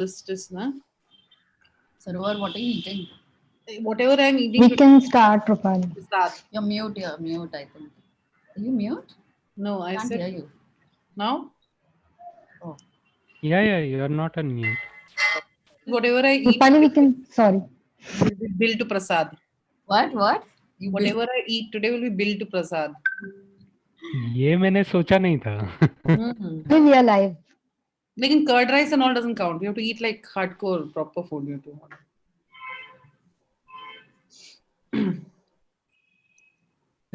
This, na? Sarovar, what are you eating? Whatever I'm eating. We can start, Rupali. Start. You're mute, I think. Are you mute? No, I Can't said. hear you. Now? Oh. Yeah, you're not on mute. Whatever I eat. Rupali, we can, sorry. Will be billed to Prasad. What? Whatever I eat today will be billed to Prasad. ये मैंने सोचा नहीं था. We are live. Like in curd rice and all doesn't count. You have to eat like hardcore proper food. You have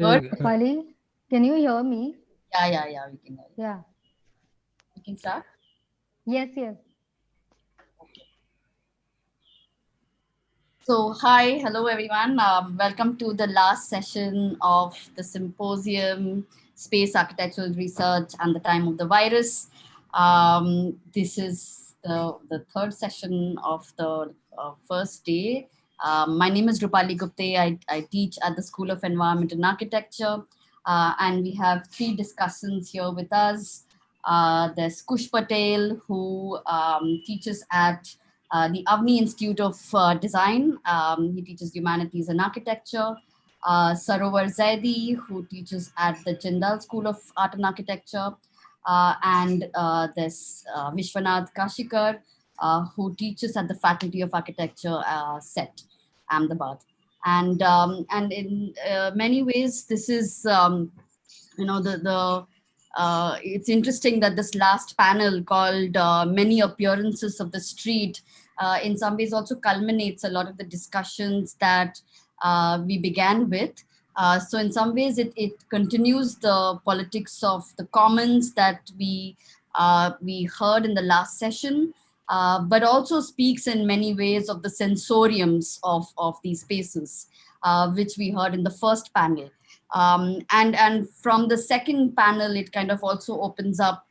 to. Rupali, can you hear me? Yeah, we can hear you. Yeah. We can start? Yes. Okay. So, hello everyone. Welcome to the last session of the symposium, Space Architectural Research and the Time of the Virus. This is the third session of the first day. My name is Rupali Gupte. I teach at the School of Environment and Architecture. And we have three discussants here with us. There's Kush Patel, who teaches at the Avni Institute of Design. He teaches humanities and architecture. Sarovar Zaidi, who teaches at the Jindal School of Art and Architecture. And there's Vishwanath Kashikar, who teaches at the Faculty of Architecture, SET, Ahmedabad. And in many ways, this is, it's interesting that this last panel called Many Appearances of the Street in some ways also culminates a lot of the discussions that we began with. So in some ways, it continues the politics of the commons that we heard in the last session, but also speaks in many ways of the sensoriums of these spaces, which we heard in the first panel. And from the second panel, it kind of also opens up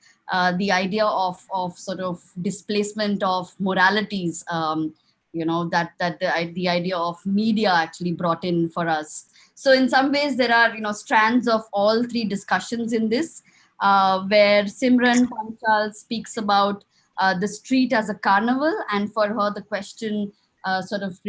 the idea of sort of displacement of moralities, that the idea of media actually brought in for us. So in some ways, there are, strands of all three discussions in this, where Simran Panchal speaks about the street as a carnival. And for her, the question sort of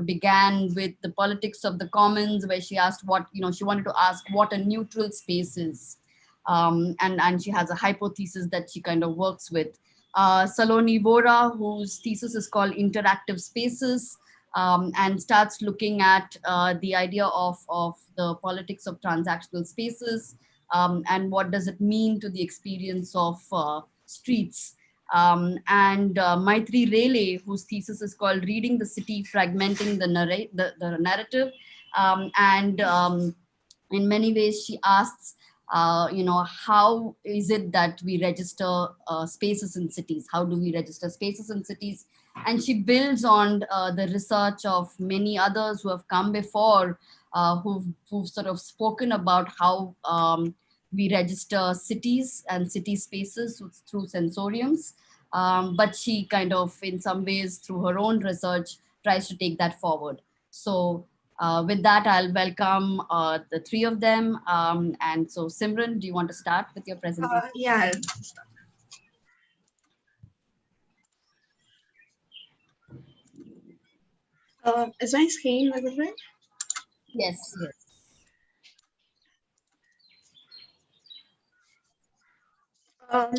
began with the politics of the commons, where she asked she wanted to ask what a neutral space is. And she has a hypothesis that she kind of works with. Saloni Vora, whose thesis is called Interactive Spaces, and starts looking at the idea of the politics of transactional spaces, and what does it mean to the experience of streets. And Maitri Rele, whose thesis is called Reading the City, Fragmenting the Narrative. In many ways, she asks, how is it that we register spaces in cities? How do we register spaces in cities? And she builds on the research of many others who have come before, who've sort of spoken about how we register cities and city spaces through sensoriums. But she kind of, in some ways, through her own research, tries to take that forward. So with that, I'll welcome the three of them. And so, Simran, do you want to start with your presentation? Yeah. Is my screen visible? Yes.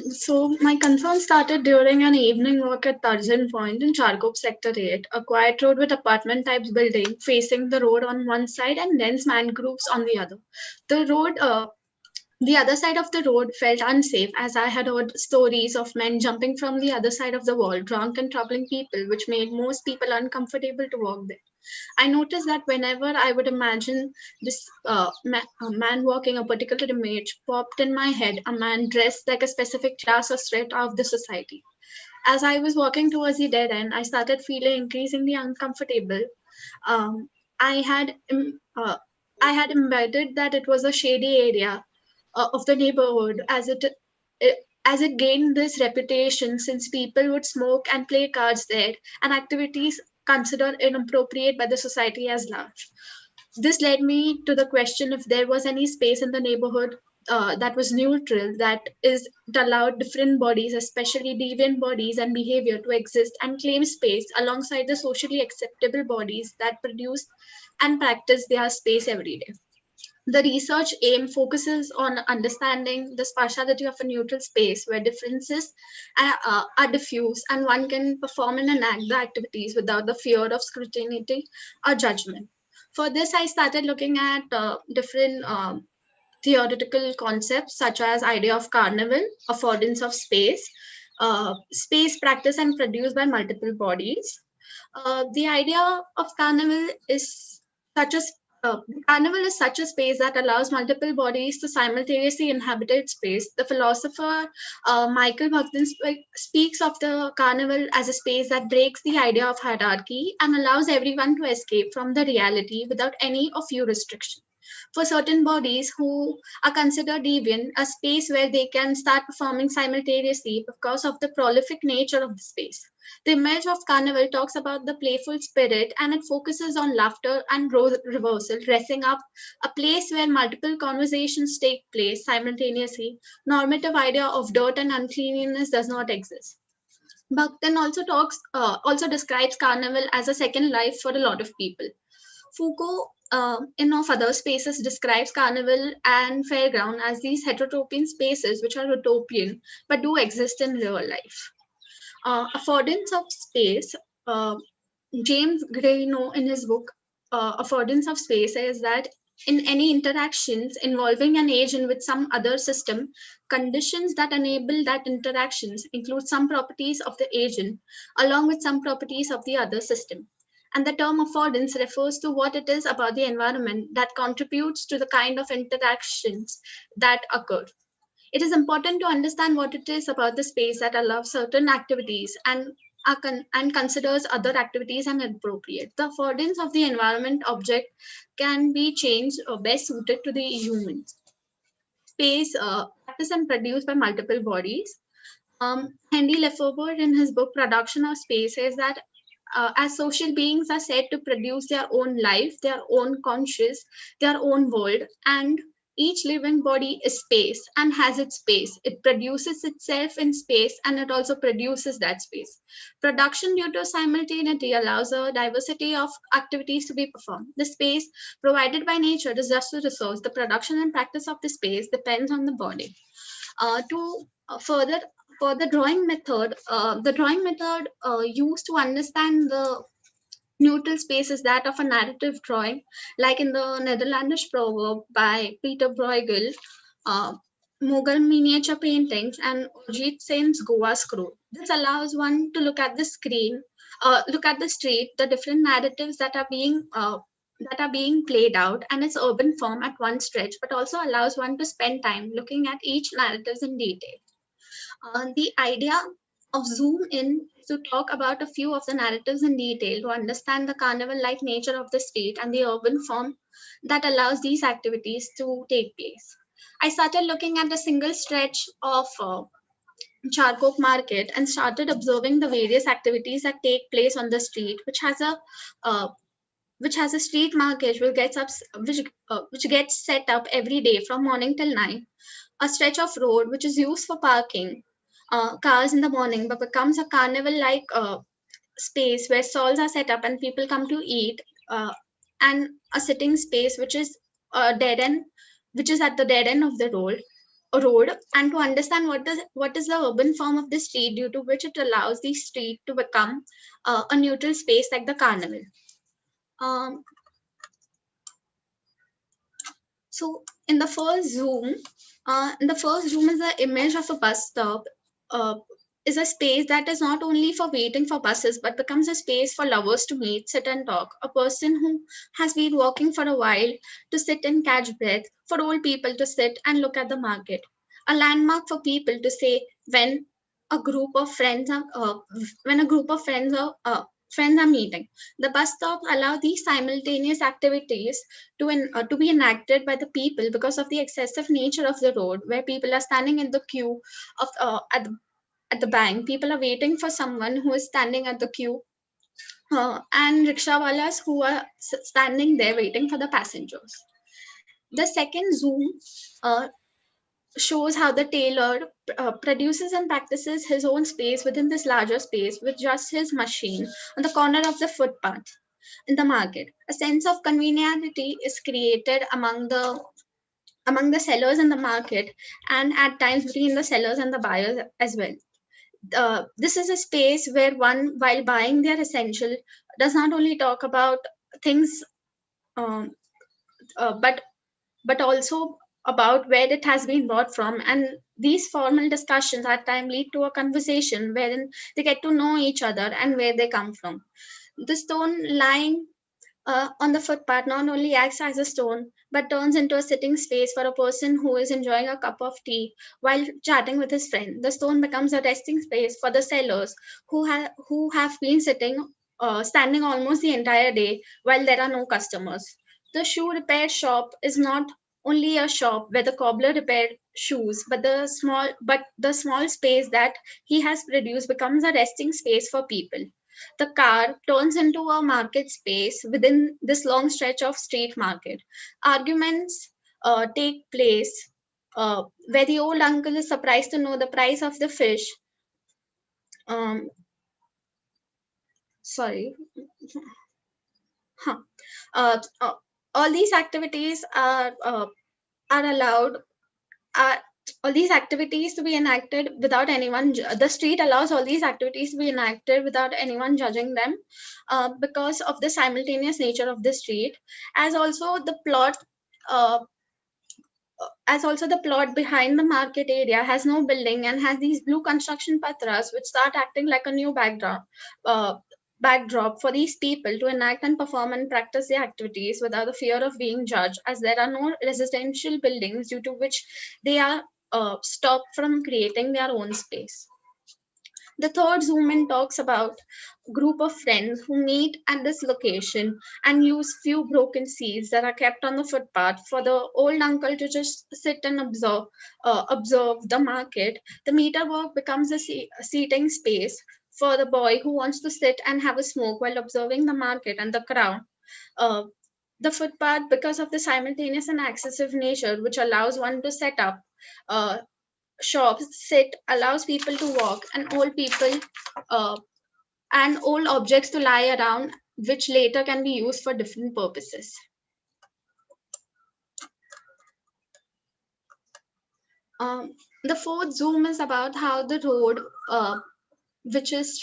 So my concern started during an evening walk at Tarzan Point in Charkop Sector 8, a quiet road with apartment types building facing the road on one side and dense mangroves on the other. The other side of the road felt unsafe, as I had heard stories of men jumping from the other side of the wall, drunk and troubling people, which made most people uncomfortable to walk there. I noticed that whenever I would imagine this a man walking, a particular image popped in my head, a man dressed like a specific class or strata of the society. As I was walking towards the dead end, I started feeling increasingly uncomfortable. I had embedded that it was a shady area of the neighborhood, as it gained this reputation since people would smoke and play cards there, and activities considered inappropriate by the society as large. This led me to the question if there was any space in the neighborhood that was neutral, that allowed different bodies, especially deviant bodies and behavior, to exist and claim space alongside the socially acceptable bodies that produce and practice their space every day. The research aim focuses on understanding the spatiality of a neutral space where differences are diffuse and one can perform and enact the activities without the fear of scrutiny or judgment. For this, I started looking at different theoretical concepts such as idea of carnival, affordance of space, space practice and produced by multiple bodies. The idea of carnival is such as carnival is such a space that allows multiple bodies to simultaneously inhabit its space. The philosopher Michael Bogdan speaks of the carnival as a space that breaks the idea of hierarchy and allows everyone to escape from the reality without any of few restriction. For certain bodies who are considered deviant, a space where they can start performing simultaneously because of the prolific nature of the space. The image of carnival talks about the playful spirit and it focuses on laughter and role reversal, dressing up a place where multiple conversations take place simultaneously. Normative idea of dirt and uncleanliness does not exist. Buckton also describes carnival as a second life for a lot of people. Foucault, in Of Other Spaces, describes carnival and fairground as these heterotopian spaces which are utopian but do exist in real life. Affordance of Space, James Grayno in his book Affordance of Space says that in any interactions involving an agent with some other system, conditions that enable that interactions include some properties of the agent along with some properties of the other system. And the term affordance refers to what it is about the environment that contributes to the kind of interactions that occur. It is important to understand what it is about the space that allows certain activities and considers other activities inappropriate. The affordance of the environment object can be changed or best suited to the humans. Space practiced and produced by multiple bodies. Henry Lefebvre, in his book Production of Space, says that as social beings are said to produce their own life, their own conscious, their own world, and each living body is space and has its space. It produces itself in space and it also produces that space. Production due to simultaneity allows a diversity of activities to be performed. The space provided by nature is just a resource. The production and practice of the space depends on the body. For the drawing method, used to understand the neutral space is that of a narrative drawing, like in the Netherlandish proverb by Peter Bruegel, Mughal miniature paintings, and Ajit Sen's Goa scroll. This allows one to look at the street, the different narratives that are being played out and its urban form at one stretch, but also allows one to spend time looking at each narratives in detail. The idea of zoom in to talk about a few of the narratives in detail to understand the carnival-like nature of the state and the urban form that allows these activities to take place. I started looking at a single stretch of Charkok Market and started observing the various activities that take place on the street, which has a street market which gets set up every day from morning till night. A stretch of road which is used for parking cars in the morning, but becomes a carnival-like space where stalls are set up and people come to eat, and a sitting space which is dead end, which is at the dead end of the road. And to understand what is the urban form of the street due to which it allows the street to become a neutral space like the carnival. So in the first zoom is the image of a bus stop. Is a space that is not only for waiting for buses, but becomes a space for lovers to meet, sit and talk. A person who has been walking for a while to sit and catch breath, for old people to sit and look at the market. A landmark for people to say when a group of friends are meeting. The bus stop allow these simultaneous activities to be enacted by the people because of the excessive nature of the road, where people are standing in the queue of at the bank. People are waiting for someone who is standing at the queue, and rickshawalas who are standing there waiting for the passengers. The second zoom shows how the tailor produces and practices his own space within this larger space with just his machine on the corner of the footpath in the market. A sense of conveniality is created among the sellers in the market, and at times between the sellers and the buyers as well. This is a space where one, while buying their essential, does not only talk about things, um, but also about where it has been bought from. And these formal discussions at times lead to a conversation wherein they get to know each other and where they come from. The stone lying on the footpath not only acts as a stone, but turns into a sitting space for a person who is enjoying a cup of tea while chatting with his friend. The stone becomes a resting space for the sellers who have been standing almost the entire day while there are no customers. The shoe repair shop is not only a shop where the cobbler repaired shoes, but the small space that he has produced becomes a resting space for people. The car turns into a market space within this long stretch of street market. Arguments take place where the old uncle is surprised to know the price of the fish. Um, sorry. Huh. Uh, uh, all these activities are allowed. Are all these activities to be enacted without the street allows all these activities to be enacted without anyone judging them, because of the simultaneous nature of the street, as also the plot uh, as also the plot behind the market area has no building and has these blue construction patras which start acting like a new uh, backdrop for these people to enact and perform and practice their activities without the fear of being judged, as there are no residential buildings due to which they are stopped from creating their own space. The third zoom in talks about a group of friends who meet at this location and use few broken seats that are kept on the footpath for the old uncle to just sit and observe the market. The meter work becomes a seating space for the boy who wants to sit and have a smoke while observing the market and the crowd. Uh, the footpath, because of the simultaneous and accessive nature, which allows one to set up uh, shops, sit, allows people to walk, uh, and old objects to lie around, which later can be used for different purposes. The fourth zoom is about how the road, which is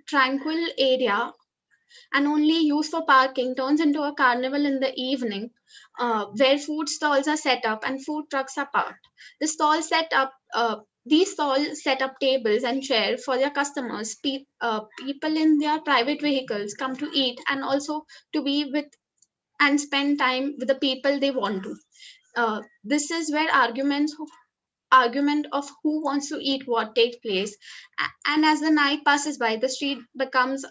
tranquil area and only used for parking, turns into a carnival in the evening, where food stalls are set up and food trucks are parked. These stalls set up tables and chairs for their customers. People in their private vehicles come to eat and also to be with and spend time with the people they want to. This is where argument of who wants to eat what takes place. And as the night passes by, the street becomes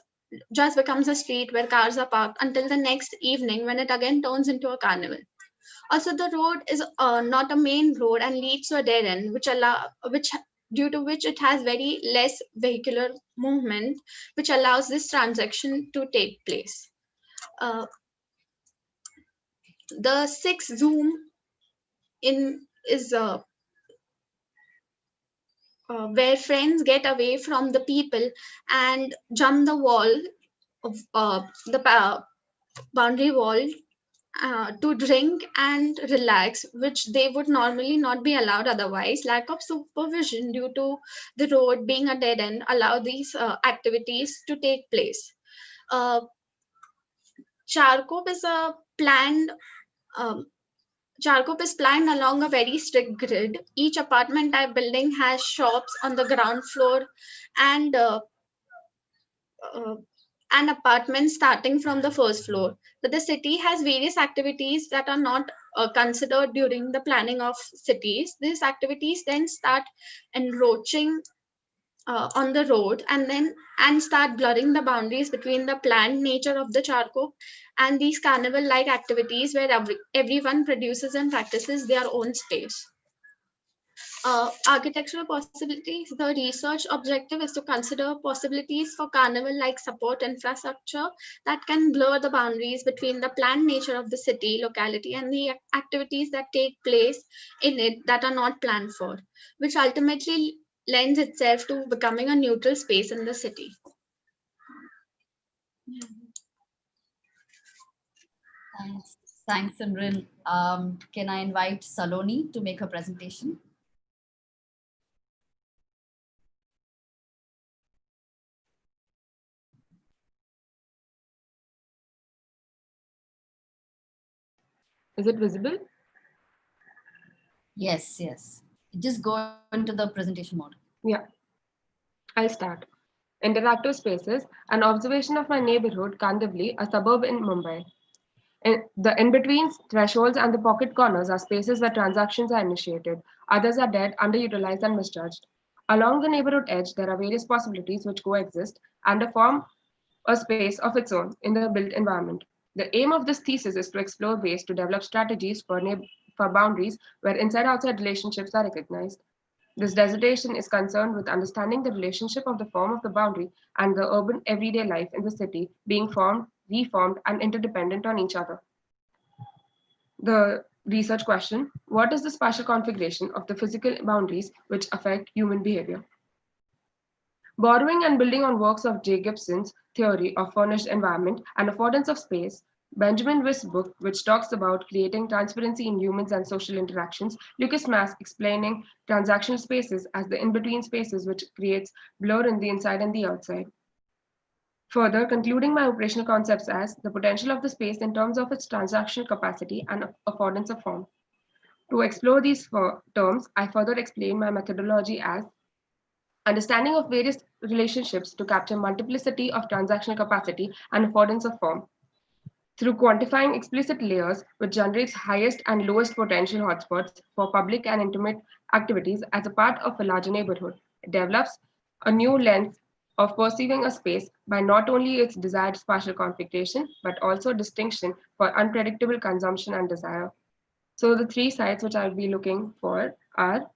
a street where cars are parked until the next evening when it again turns into a carnival. Also, the road is not a main road and leads to a dead end, which due to which it has very less vehicular movement, which allows this transaction to take place. The sixth zoom in is where friends get away from the people and jump the wall of the boundary wall to drink and relax, which they would normally not be allowed otherwise. Lack of supervision due to the road being a dead end allow these activities to take place. Charkop is a planned um, Charkop is planned along a very strict grid. Each apartment type building has shops on the ground floor and uh, and apartments starting from the first floor. But the city has various activities that are not considered during the planning of cities. These activities then start encroaching on the road and start blurring the boundaries between the planned nature of the charcoal and these carnival like activities where everyone produces and practices their own space. Architectural possibilities. The research objective is to consider possibilities for carnival-like support infrastructure that can blur the boundaries between the planned nature of the city, locality, and the activities that take place in it that are not planned for, which ultimately lends itself to becoming a neutral space in the city. Thanks, Simran. Can I invite Saloni to make her presentation? Is it visible? Yes, yes. Just go into the presentation mode. Yeah, I'll start. Interactive spaces, an observation of my neighborhood, Kandivali, a suburb in Mumbai. The in-between thresholds and the pocket corners are spaces where transactions are initiated. Others are dead, underutilized, and misjudged. Along the neighborhood edge, there are various possibilities which coexist and form a space of its own in the built environment. The aim of this thesis is to explore ways to develop strategies for boundaries where inside-outside relationships are recognized. This dissertation is concerned with understanding the relationship of the form of the boundary and the urban everyday life in the city being formed, reformed, and interdependent on each other. The research question: what is the spatial configuration of the physical boundaries which affect human behavior? Borrowing and building on works of J. Gibson's theory of furnished environment and affordance of space, Benjamin Wist's book, which talks about creating transparency in humans and social interactions, Lucas Mass explaining transactional spaces as the in-between spaces which creates blur in the inside and the outside. Further, concluding my operational concepts as the potential of the space in terms of its transactional capacity and affordance of form. To explore these terms, I further explain my methodology as understanding of various relationships to capture multiplicity of transactional capacity and affordance of form. Through quantifying explicit layers, which generates highest and lowest potential hotspots for public and intimate activities as a part of a larger neighborhood, it develops a new lens of perceiving a space by not only its desired spatial configuration, but also distinction for unpredictable consumption and desire. So the three sites which I'll be looking for are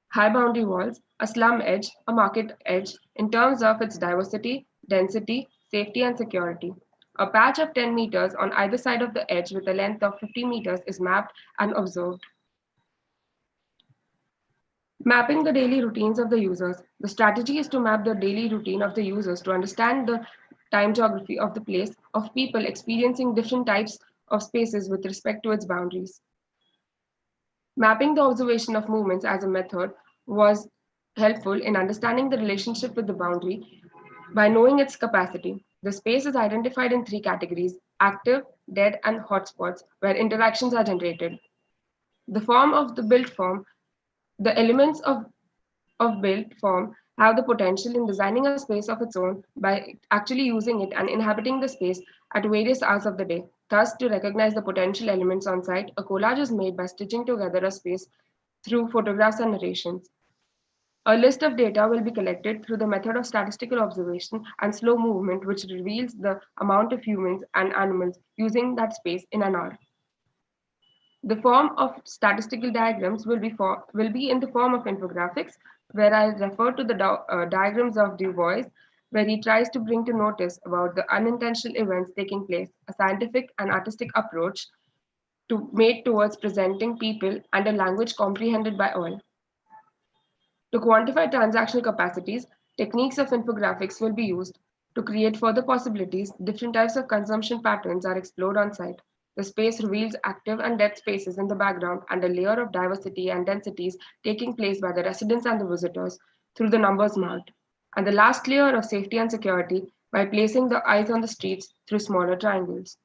high boundary walls, a slum edge, a market edge, in terms of its diversity, density, safety, and security. A patch of 10 meters on either side of the edge with a length of 50 meters is mapped and observed. Mapping the daily routines of the users. The strategy is to map the daily routine of the users to understand the time geography of the place of people experiencing different types of spaces with respect to its boundaries. Mapping the observation of movements as a method was helpful in understanding the relationship with the boundary by knowing its capacity. The space is identified in three categories: active, dead, and hotspots, where interactions are generated. The form of the built form, the elements of built form have the potential in designing a space of its own by actually using it and inhabiting the space at various hours of the day. Thus, to recognize the potential elements on site, a collage is made by stitching together a space through photographs and narrations. A list of data will be collected through the method of statistical observation and slow movement, which reveals the amount of humans and animals using that space in an hour. The form of statistical diagrams will be in the form of infographics, where I refer to the diagrams of Du Bois, where he tries to bring to notice about the unintentional events taking place, a scientific and artistic approach made towards presenting people and a language comprehended by all. To quantify transactional capacities, techniques of infographics will be used. To create further possibilities, different types of consumption patterns are explored on site. The space reveals active and dead spaces in the background and a layer of diversity and densities taking place by the residents and the visitors through the numbers marked. And the last layer of safety and security by placing the eyes on the streets through smaller triangles.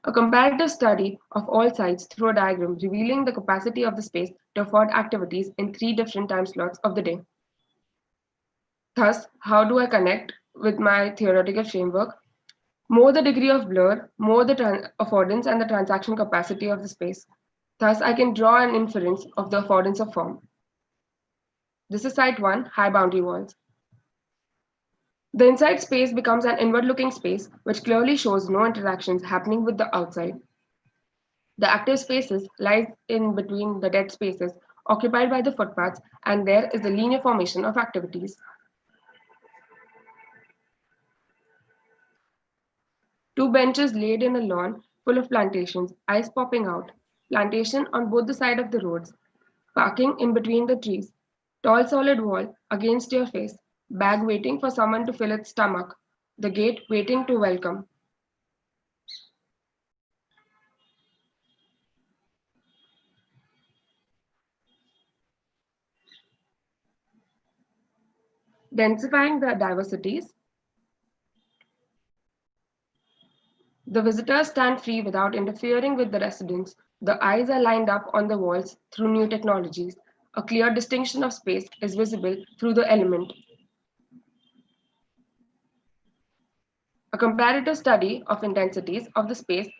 A comparative study of all sites through a diagram revealing the capacity of the space to afford activities in 3 different time slots of the day. Thus, how do I connect with my theoretical framework? More the degree of blur, more the affordance and the transaction capacity of the space. Thus, I can draw an inference of the affordance of form. This is site 1, high boundary walls. The inside space becomes an inward-looking space, which clearly shows no interactions happening with the outside. The active spaces lie in between the dead spaces occupied by the footpaths, and there is the linear formation of activities. Two benches laid in a lawn full of plantations, eyes popping out, plantation on both the sides of the roads, parking in between the trees, tall solid wall against your face, bag waiting for someone to fill its stomach, the gate waiting to welcome. Densifying the diversities. The visitors stand free without interfering with the residents. The eyes are lined up on the walls through new technologies. A clear distinction of space is visible through the element. A comparative study of intensities of the space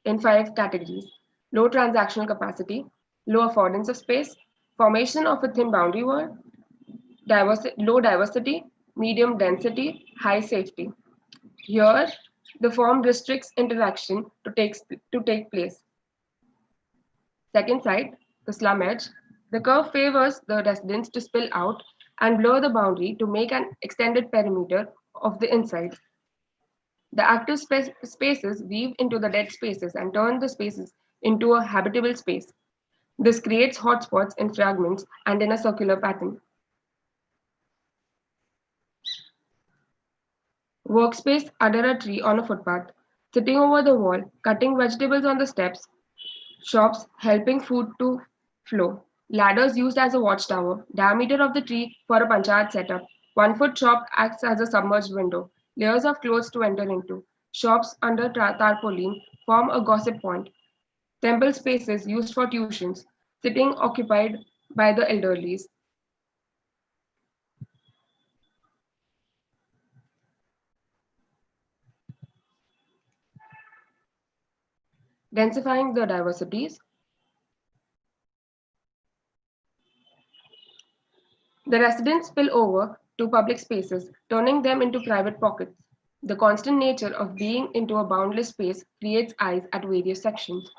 in 5 categories: low transactional capacity, low affordance of space, formation of a thin boundary wall, low diversity, medium density, high safety. Here, the form restricts interaction to take place. Second side, the slum edge. The curve favors the residents to spill out and blur the boundary to make an extended perimeter of the inside. The active spaces weave into the dead spaces and turn the spaces into a habitable space. This creates hotspots in fragments and in a circular pattern. Workspace under a tree on a footpath, sitting over the wall, cutting vegetables on the steps, shops helping food to flow, ladders used as a watchtower, diameter of the tree for a panchayat setup, 1-foot shop acts as a submerged window, layers of clothes to enter into, shops under tarpaulin form a gossip point, temple spaces used for tuitions, sitting occupied by the elderlies. Densifying the diversities. The residents spill over to public spaces, turning them into private pockets. The constant nature of being into a boundless space creates eyes at various sections.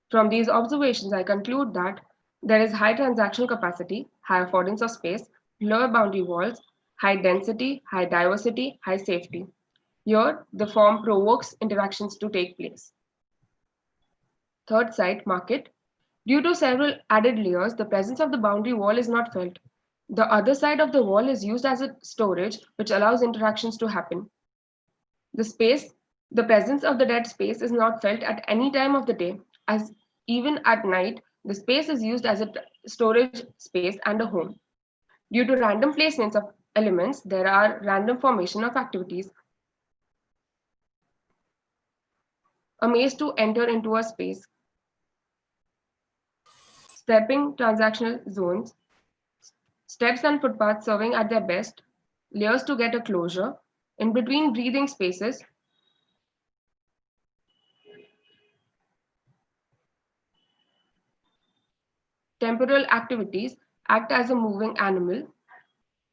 From these observations, I conclude that there is high transactional capacity, high affordance of space, lower boundary walls, high density, high diversity, high safety. Here, the form provokes interactions to take place. Third side, market. Due to several added layers, the presence of the boundary wall is not felt. The other side of the wall is used as a storage, which allows interactions to happen. The presence of the dead space is not felt at any time of the day, as even at night, the space is used as a storage space and a home. Due to random placements of elements, there are random formation of activities. A maze to enter into a space. Stepping transactional zones. Steps and footpaths serving at their best. Layers to get a closure. In between breathing spaces. Temporal activities act as a moving animal.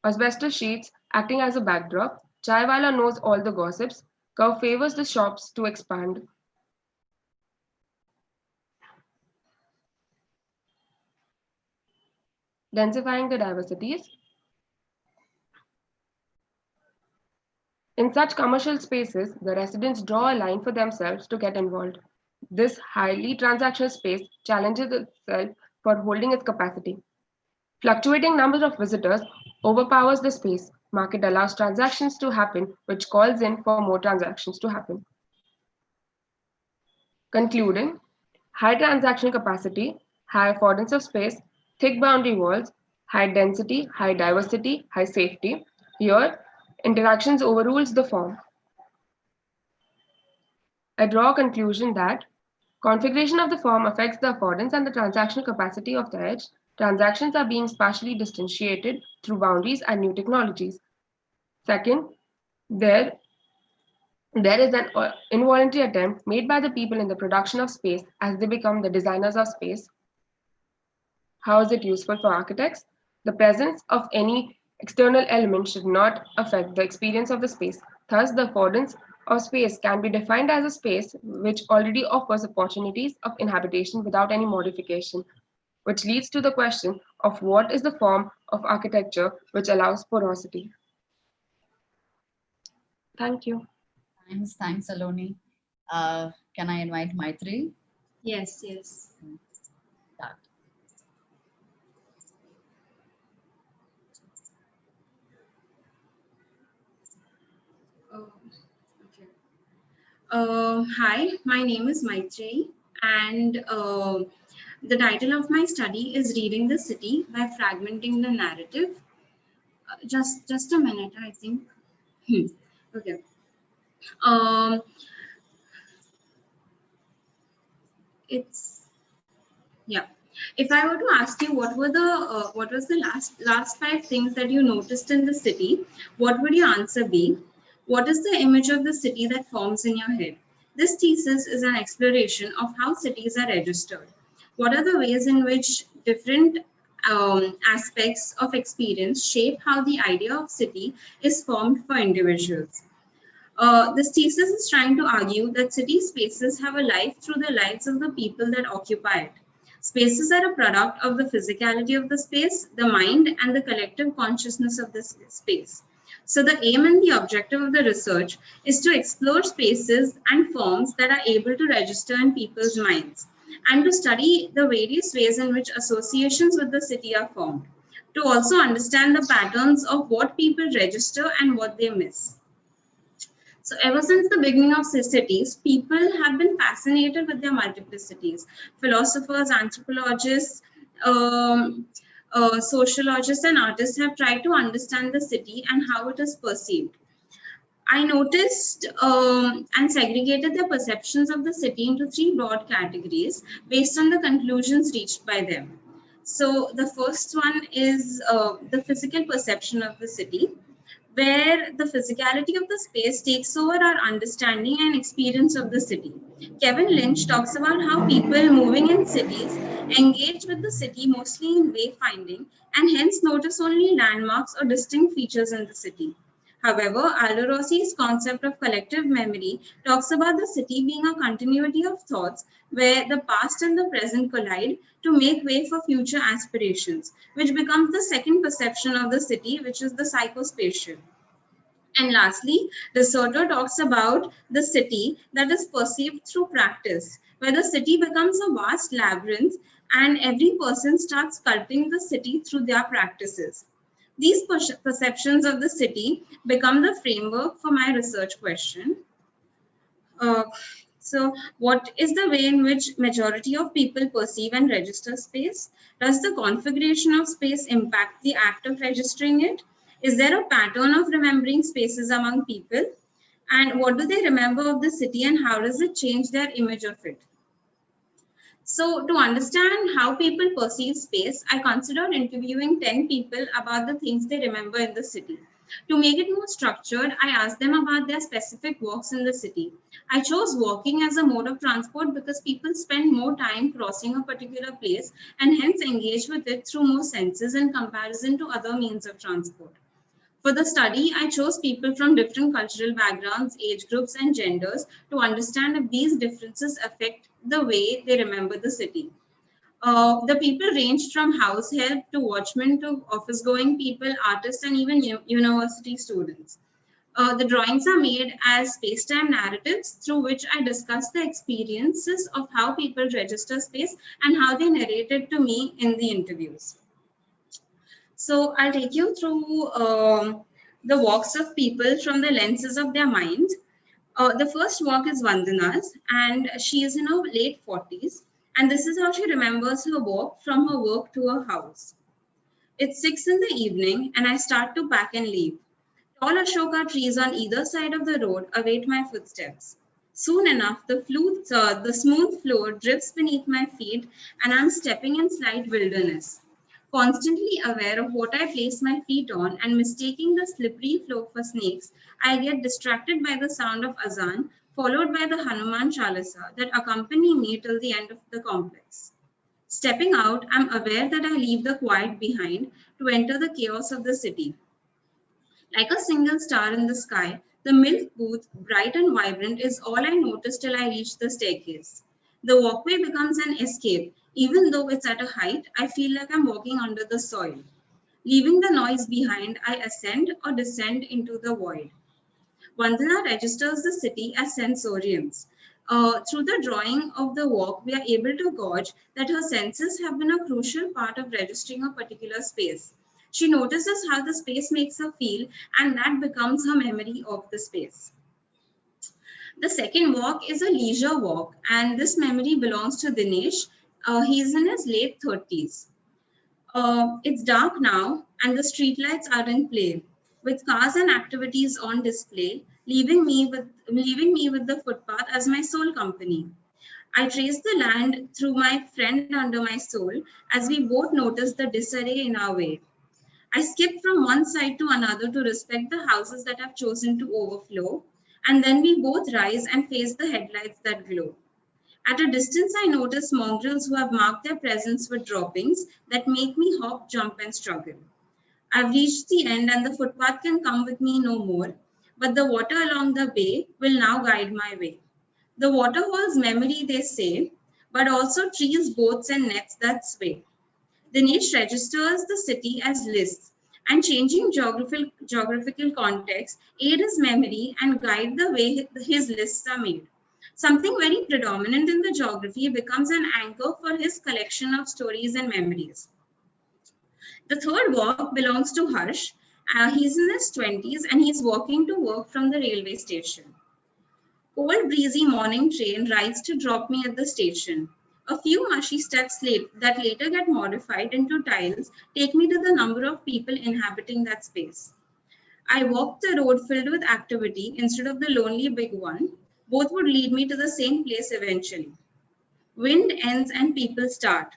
Asbestos sheets acting as a backdrop. Chaiwala knows all the gossips. Curve favors the shops to expand. Densifying the diversities. In such commercial spaces, the residents draw a line for themselves to get involved. This highly transactional space challenges itself for holding its capacity. Fluctuating number of visitors overpowers the space. Market allows transactions to happen, which calls in for more transactions to happen. Concluding, high transactional capacity, high affordance of space, thick boundary walls, high density, high diversity, high safety. Here, interactions overrules the form. I draw a conclusion that configuration of the form affects the affordance and the transactional capacity of the edge. Transactions are being spatially distantiated through boundaries and new technologies. Second, there is an involuntary attempt made by the people in the production of space as they become the designers of space. How is it useful for architects? The presence of any external element should not affect the experience of the space. Thus, the affordance of space can be defined as a space which already offers opportunities of inhabitation without any modification, which leads to the question of what is the form of architecture which allows porosity. Thank you. Thanks, Aloni. Can I invite Maitri? Yes, yes. Start. Okay. Hi, my name is Maitri, and the title of my study is Reading the City by Fragmenting the Narrative. Just a minute, I think. Okay. Um, yeah. If I were to ask you what was the last 5 things that you noticed in the city, what would your answer be? What is the image of the city that forms in your head? This thesis is an exploration of how cities are registered. What are the ways in which different aspects of experience shape how the idea of city is formed for individuals? This thesis is trying to argue that city spaces have a life through the lives of the people that occupy it. Spaces are a product of the physicality of the space, the mind, and the collective consciousness of the space. So the aim and the objective of the research is to explore spaces and forms that are able to register in people's minds, and to study the various ways in which associations with the city are formed, to also understand the patterns of what people register and what they miss. So ever since the beginning of cities, people have been fascinated with their multiplicities. Philosophers, anthropologists, sociologists, and artists have tried to understand the city and how it is perceived. I noticed and segregated their perceptions of the city into 3 broad categories based on the conclusions reached by them. So the first one is the physical perception of the city, where the physicality of the space takes over our understanding and experience of the city. Kevin Lynch talks about how people moving in cities engage with the city mostly in wayfinding and hence notice only landmarks or distinct features in the city. However, Aldo Rossi's concept of collective memory talks about the city being a continuity of thoughts where the past and the present collide to make way for future aspirations, which becomes the second perception of the city, which is the psychospatial. And lastly, DISSERTATION talks about the city that is perceived through practice, where the city becomes a vast labyrinth and every person starts sculpting the city through their practices. These perceptions of the city become the framework for my research question. So what is the way in which majority of people perceive and register space? Does the configuration of space impact the act of registering it? Is there a pattern of remembering spaces among people? And what do they remember of the city and how does it change their image of it? So to understand how people perceive space, I considered interviewing 10 people about the things they remember in the city. To make it more structured, I asked them about their specific walks in the city. I chose walking as a mode of transport because people spend more time crossing a particular place and hence engage with it through more senses in comparison to other means of transport. For the study, I chose people from different cultural backgrounds, age groups, and genders to understand if these differences affect the way they remember the city. The people ranged from house help to watchmen to office-going people, artists, and even university students. The drawings are made as space-time narratives through which I discuss the experiences of how people register space and how they narrate it to me in the interviews. So I'll take you through the walks of people from the lenses of their mind. The first walk is Vandana's, and she is in her late 40s. And this is how she remembers her walk from her work to her house. It's 6 in the evening, and I start to pack and leave. Tall Ashoka trees on either side of the road await my footsteps. Soon enough, the smooth floor drifts beneath my feet, and I'm stepping in slight wilderness. Constantly aware of what I place my feet on and mistaking the slippery floor for snakes, I get distracted by the sound of azan, followed by the Hanuman Chalisa that accompany me till the end of the complex. Stepping out, I'm aware that I leave the quiet behind to enter the chaos of the city. Like a single star in the sky, The milk booth, bright and vibrant, is all I noticed till I reached the staircase. The walkway becomes an escape. Even though it's at a height, I feel like I'm walking under the soil. Leaving the noise behind, I ascend or descend into the void. Vandana registers the city as sensoriums. Through the drawing of the walk, we are able to gauge that her senses have been a crucial part of registering a particular space. She notices how the space makes her feel, and that becomes her memory of the space. The second walk is a leisure walk, and this memory belongs to Dinesh. He's in his late 30s. It's dark now, and the streetlights are in play, with cars and activities on display, leaving me with the footpath as my sole company. I trace the land through my friend under my soul as we both notice the disarray in our way. I skip from one side to another to respect the houses that have chosen to overflow, and then we both rise and face the headlights that glow. At a distance, I notice mongrels who have marked their presence with droppings that make me hop, jump, and struggle. I've reached the end and the footpath can come with me no more, but the water along the bay will now guide my way. The water holds memory, they say, but also trees, boats, and nets that sway. Dinesh registers the city as lists, and changing geographical context aid his memory and guide the way his lists are made. Something very predominant in the geography becomes an anchor for his collection of stories and memories. The third walk belongs to Harsh. He's in his 20s and he's walking to work from the railway station. Cold, breezy morning train rides to drop me at the station. A few mushy steps that later get modified into tiles take me to the number of people inhabiting that space. I walk the road filled with activity instead of the lonely big one. Both would lead me to the same place eventually. Wind ends and people start.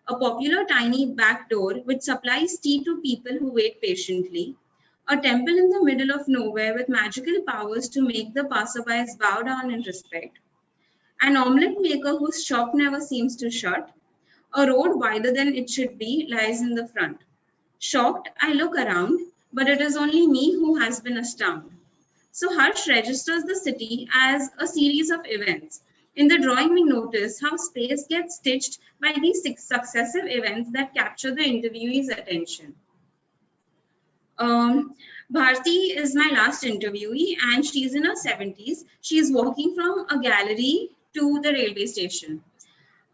A popular tiny back door which supplies tea to people who wait patiently. A temple in the middle of nowhere with magical powers to make the passerbys bow down in respect. An omelette maker whose shop never seems to shut. A road wider than it should be lies in the front. Shocked, I look around, but it is only me who has been astounded. So Harsh registers the city as a series of events. In the drawing, we notice how space gets stitched by these 6 successive events that capture the interviewee's attention. Bharti is my last interviewee and she's in her 70s. She's walking from a gallery to the railway station.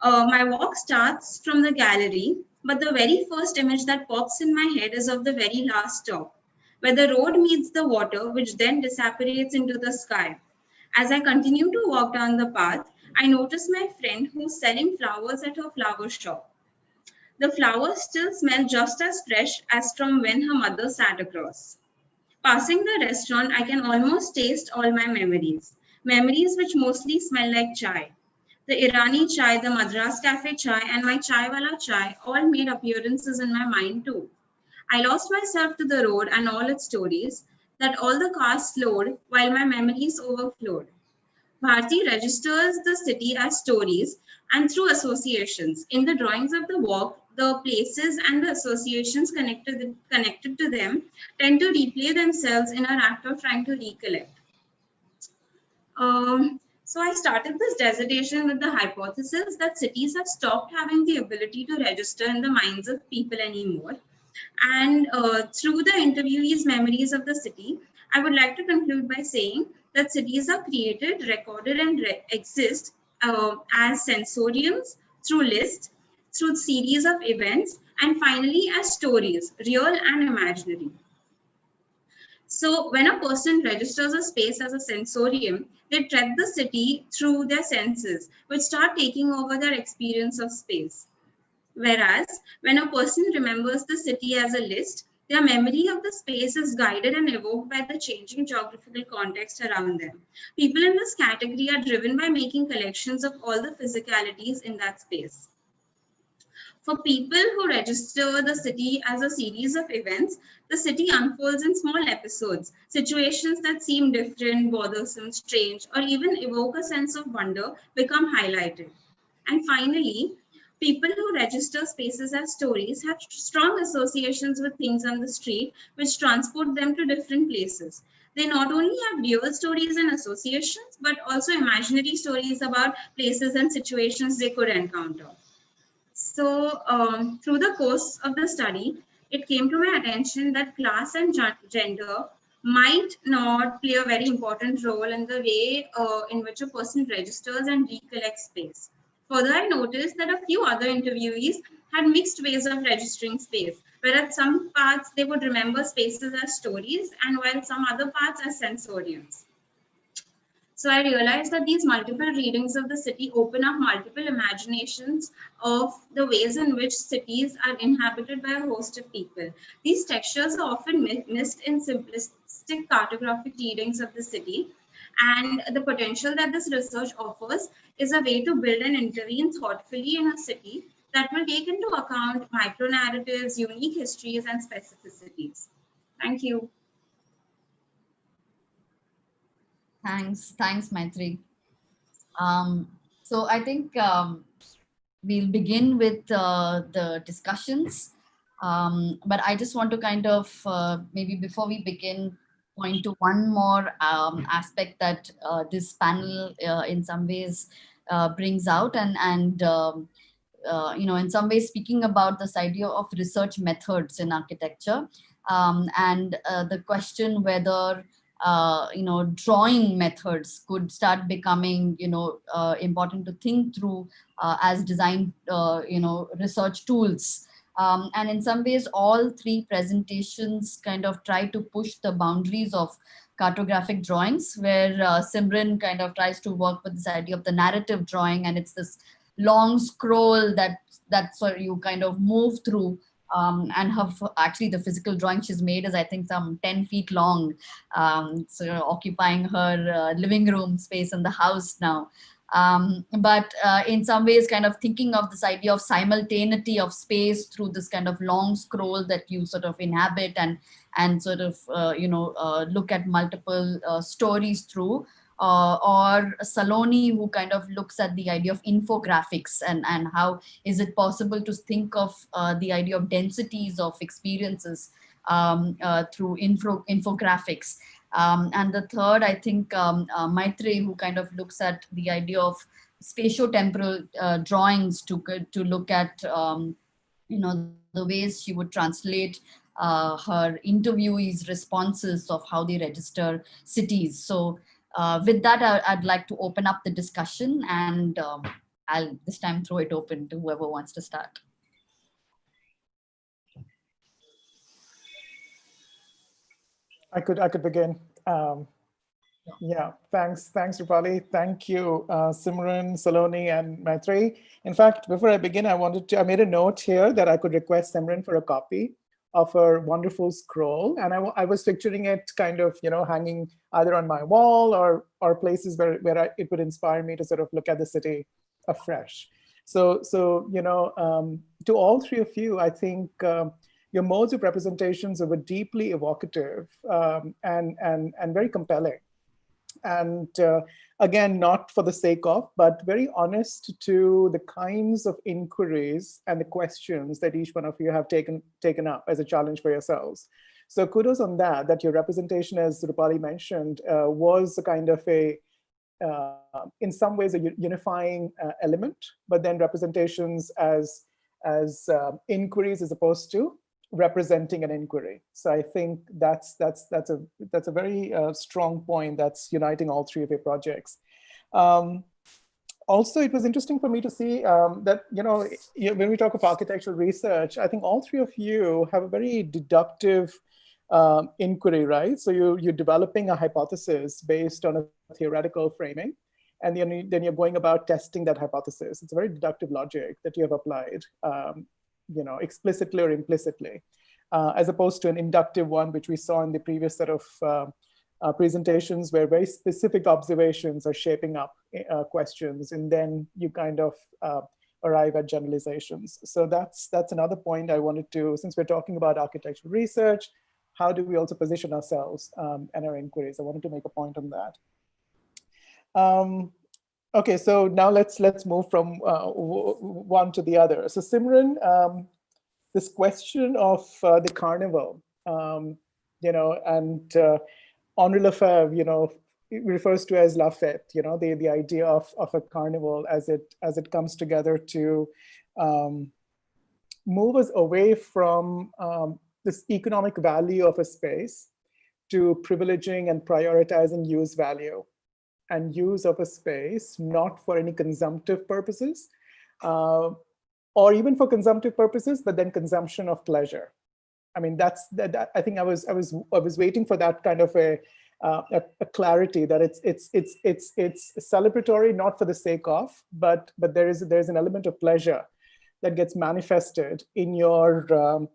My walk starts from the gallery, but the very first image that pops in my head is of the very last stop, where the road meets the water, which then disapparates into the sky. As I continue to walk down the path, I notice my friend who's selling flowers at her flower shop. The flowers still smell just as fresh as from when her mother sat across. Passing the restaurant, I can almost taste all my memories which mostly smell like chai. The Irani chai, the Madras cafe chai, and my chai wala chai all made appearances in my mind too. I lost myself to the road and all its stories, that all the cars slowed while my memories overflowed. Bharti registers the city as stories and through associations. In the drawings of the walk, the places and the associations connected to them tend to replay themselves in our act of trying to recollect. So I started this dissertation with the hypothesis that cities have stopped having the ability to register in the minds of people anymore. And through the interviewee's memories of the city, I would like to conclude by saying that cities are created, recorded, and exist as sensoriums, through lists, through series of events, and finally as stories, real and imaginary. So when a person registers a space as a sensorium, they tread the city through their senses, which start taking over their experience of space. Whereas when a person remembers the city as a list, their memory of the space is guided and evoked by the changing geographical context around them. People in this category are driven by making collections of all the physicalities in that space. For people who register the city as a series of events, the city unfolds in small episodes, situations that seem different, bothersome, strange, or even evoke a sense of wonder become highlighted. And finally, People who register spaces as stories have strong associations with things on the street, which transport them to different places. They not only have real stories and associations, but also imaginary stories about places and situations they could encounter. So through the course of the study, it came to my attention that class and gender might not play a very important role in the way in which a person registers and recollects space. Further, I noticed that a few other interviewees had mixed ways of registering space, where at some parts they would remember spaces as stories, and while some other parts as sensoriums. So I realized that these multiple readings of the city open up multiple imaginations of the ways in which cities are inhabited by a host of people. These textures are often missed in simplistic cartographic readings of the city. And the potential that this research offers is a way to build and intervene thoughtfully in a city that will take into account micro-narratives, unique histories, and specificities. Thank you. Thanks, Maitri. So I think we'll begin with the discussions. But I just want to kind of, maybe before we begin, point to one more aspect that this panel in some ways brings out, and in some ways speaking about this idea of research methods in architecture, and the question whether drawing methods could start becoming, important to think through as design, research tools. And in some ways, all three presentations kind of try to push the boundaries of cartographic drawings, where Simran kind of tries to work with this idea of the narrative drawing, and it's this long scroll that's where you kind of move through. And actually the physical drawing she's made is, I think, some 10 feet long, so occupying her living room space in the house now. But in some ways kind of thinking of this idea of simultaneity of space through this kind of long scroll that you sort of inhabit and sort of look at multiple stories through. Or Saloni, who kind of looks at the idea of infographics and how is it possible to think of the idea of densities of experiences through infographics. And the third, I think, Maitri, who kind of looks at the idea of spatiotemporal drawings to look at, the ways she would translate her interviewees' responses of how they register cities. So with that, I'd like to open up the discussion, and I'll this time throw it open to whoever wants to start. I could begin. Yeah, thanks, Rupali. Thank you, Simran, Saloni, and Maitri. In fact, before I begin, I made a note here that I could request Simran for a copy of her wonderful scroll, and I was picturing it kind of hanging either on my wall or places where it would inspire me to sort of look at the city afresh. So to all three of you, I think your modes of representations were deeply evocative and very compelling. And again, not for the sake of, but very honest to the kinds of inquiries and the questions that each one of you have taken up as a challenge for yourselves. So kudos on that your representation, as Rupali mentioned, was a kind of in some ways a unifying element, but then representations as inquiries as opposed to representing an inquiry. So I think that's a very strong point that's uniting all three of your projects. Also, it was interesting for me to see that when we talk of architectural research, I think all three of you have a very deductive inquiry, right? So you're developing a hypothesis based on a theoretical framing, and then you're going about testing that hypothesis. It's a very deductive logic that you have applied. Explicitly or implicitly, as opposed to an inductive one, which we saw in the previous set of presentations, where very specific observations are shaping up questions, and then you kind of arrive at generalizations. So that's another point I wanted to, since we're talking about architectural research, how do we also position ourselves and our inquiries? I wanted to make a point on that. Okay, so now let's move from one to the other. So Simran, this question of the carnival, and Henri Lefebvre, it refers to as la fête, the idea of a carnival as it comes together to move us away from this economic value of a space to privileging and prioritizing use value and use of a space, not for any consumptive purposes, or even for consumptive purposes, but then consumption of pleasure. I mean, that I think I was waiting for that kind of a clarity that it's celebratory, not for the sake of, but there's an element of pleasure that gets manifested in your.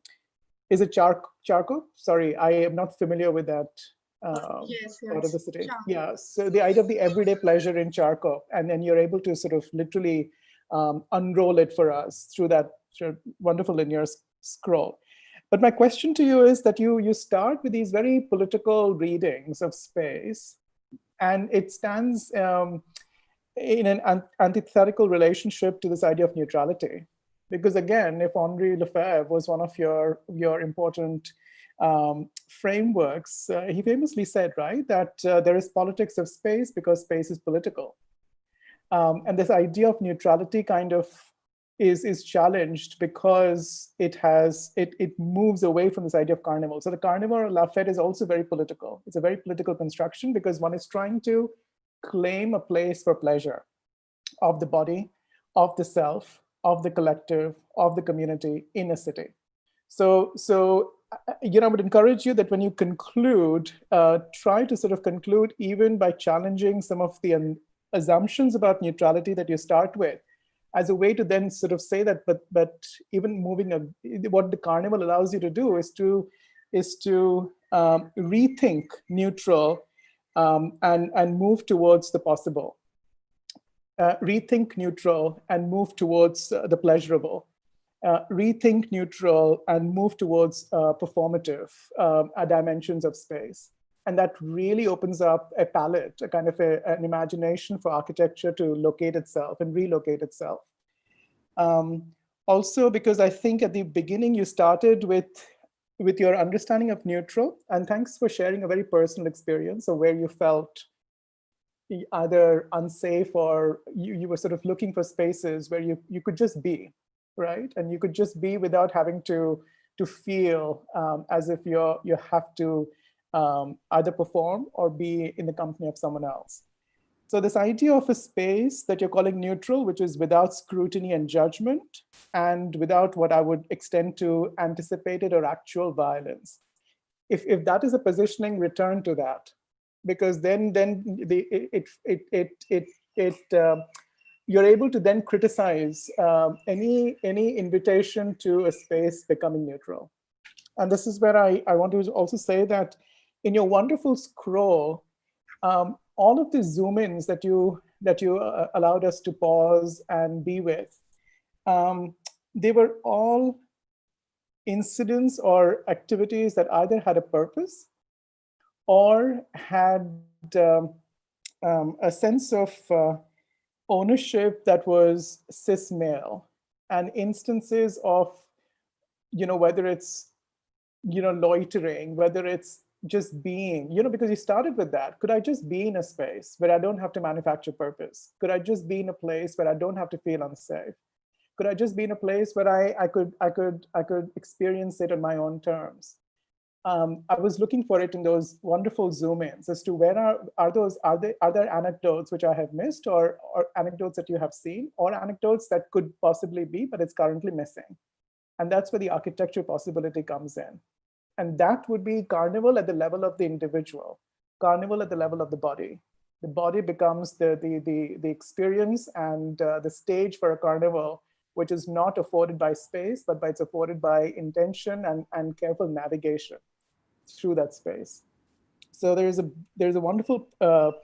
Is it charcoal? Sorry, I am not familiar with that. Yes, Part of the city. Charcoal. Yeah, so the idea of the everyday pleasure in charcoal, and then you're able to sort of literally unroll it for us through that wonderful linear scroll. But my question to you is that you start with these very political readings of space, and it stands in an antithetical relationship to this idea of neutrality. Because again, if Henri Lefebvre was one of your important frameworks, he famously said, right, that there is politics of space because space is political. And this idea of neutrality kind of is challenged because it moves away from this idea of carnival. So the carnival or la fête is also very political. It's a very political construction because one is trying to claim a place for pleasure of the body, of the self, of the collective, of the community in a city. So I would encourage you that when you conclude, try to sort of conclude even by challenging some of the assumptions about neutrality that you start with, as a way to then sort of say that, but even what the carnival allows you to do is to rethink neutral and move towards the possible. Rethink neutral and move towards the pleasurable. Rethink neutral and move towards performative dimensions of space. And that really opens up a palette, a kind of an imagination for architecture to locate itself and relocate itself. Also, because I think at the beginning you started with your understanding of neutral, and thanks for sharing a very personal experience of where you felt either unsafe or you were sort of looking for spaces where you could just be, right? And you could just be without having to feel as if you have to either perform or be in the company of someone else. So this idea of a space that you're calling neutral, which is without scrutiny and judgment, and without what I would extend to anticipated or actual violence. If that is a positioning, return to that. Because then you're able to then criticize any invitation to a space becoming neutral. And this is where I want to also say that in your wonderful scroll, all of the zoom ins that you allowed us to pause and be with, they were all incidents or activities that either had a purpose or had a sense of ownership that was cis male, and instances of, whether it's, loitering, whether it's just being, because you started with that. Could I just be in a space where I don't have to manufacture purpose? Could I just be in a place where I don't have to feel unsafe? Could I just be in a place where I could experience it on my own terms? I was looking for it in those wonderful zoom-ins as to where are there anecdotes which I have missed, or anecdotes that you have seen, or anecdotes that could possibly be, but it's currently missing. And that's where the architecture possibility comes in. And that would be carnival at the level of the individual, carnival at the level of the body. The body becomes the experience and the stage for a carnival, which is not afforded by space, but it's afforded by intention and careful navigation through that space. So there's a wonderful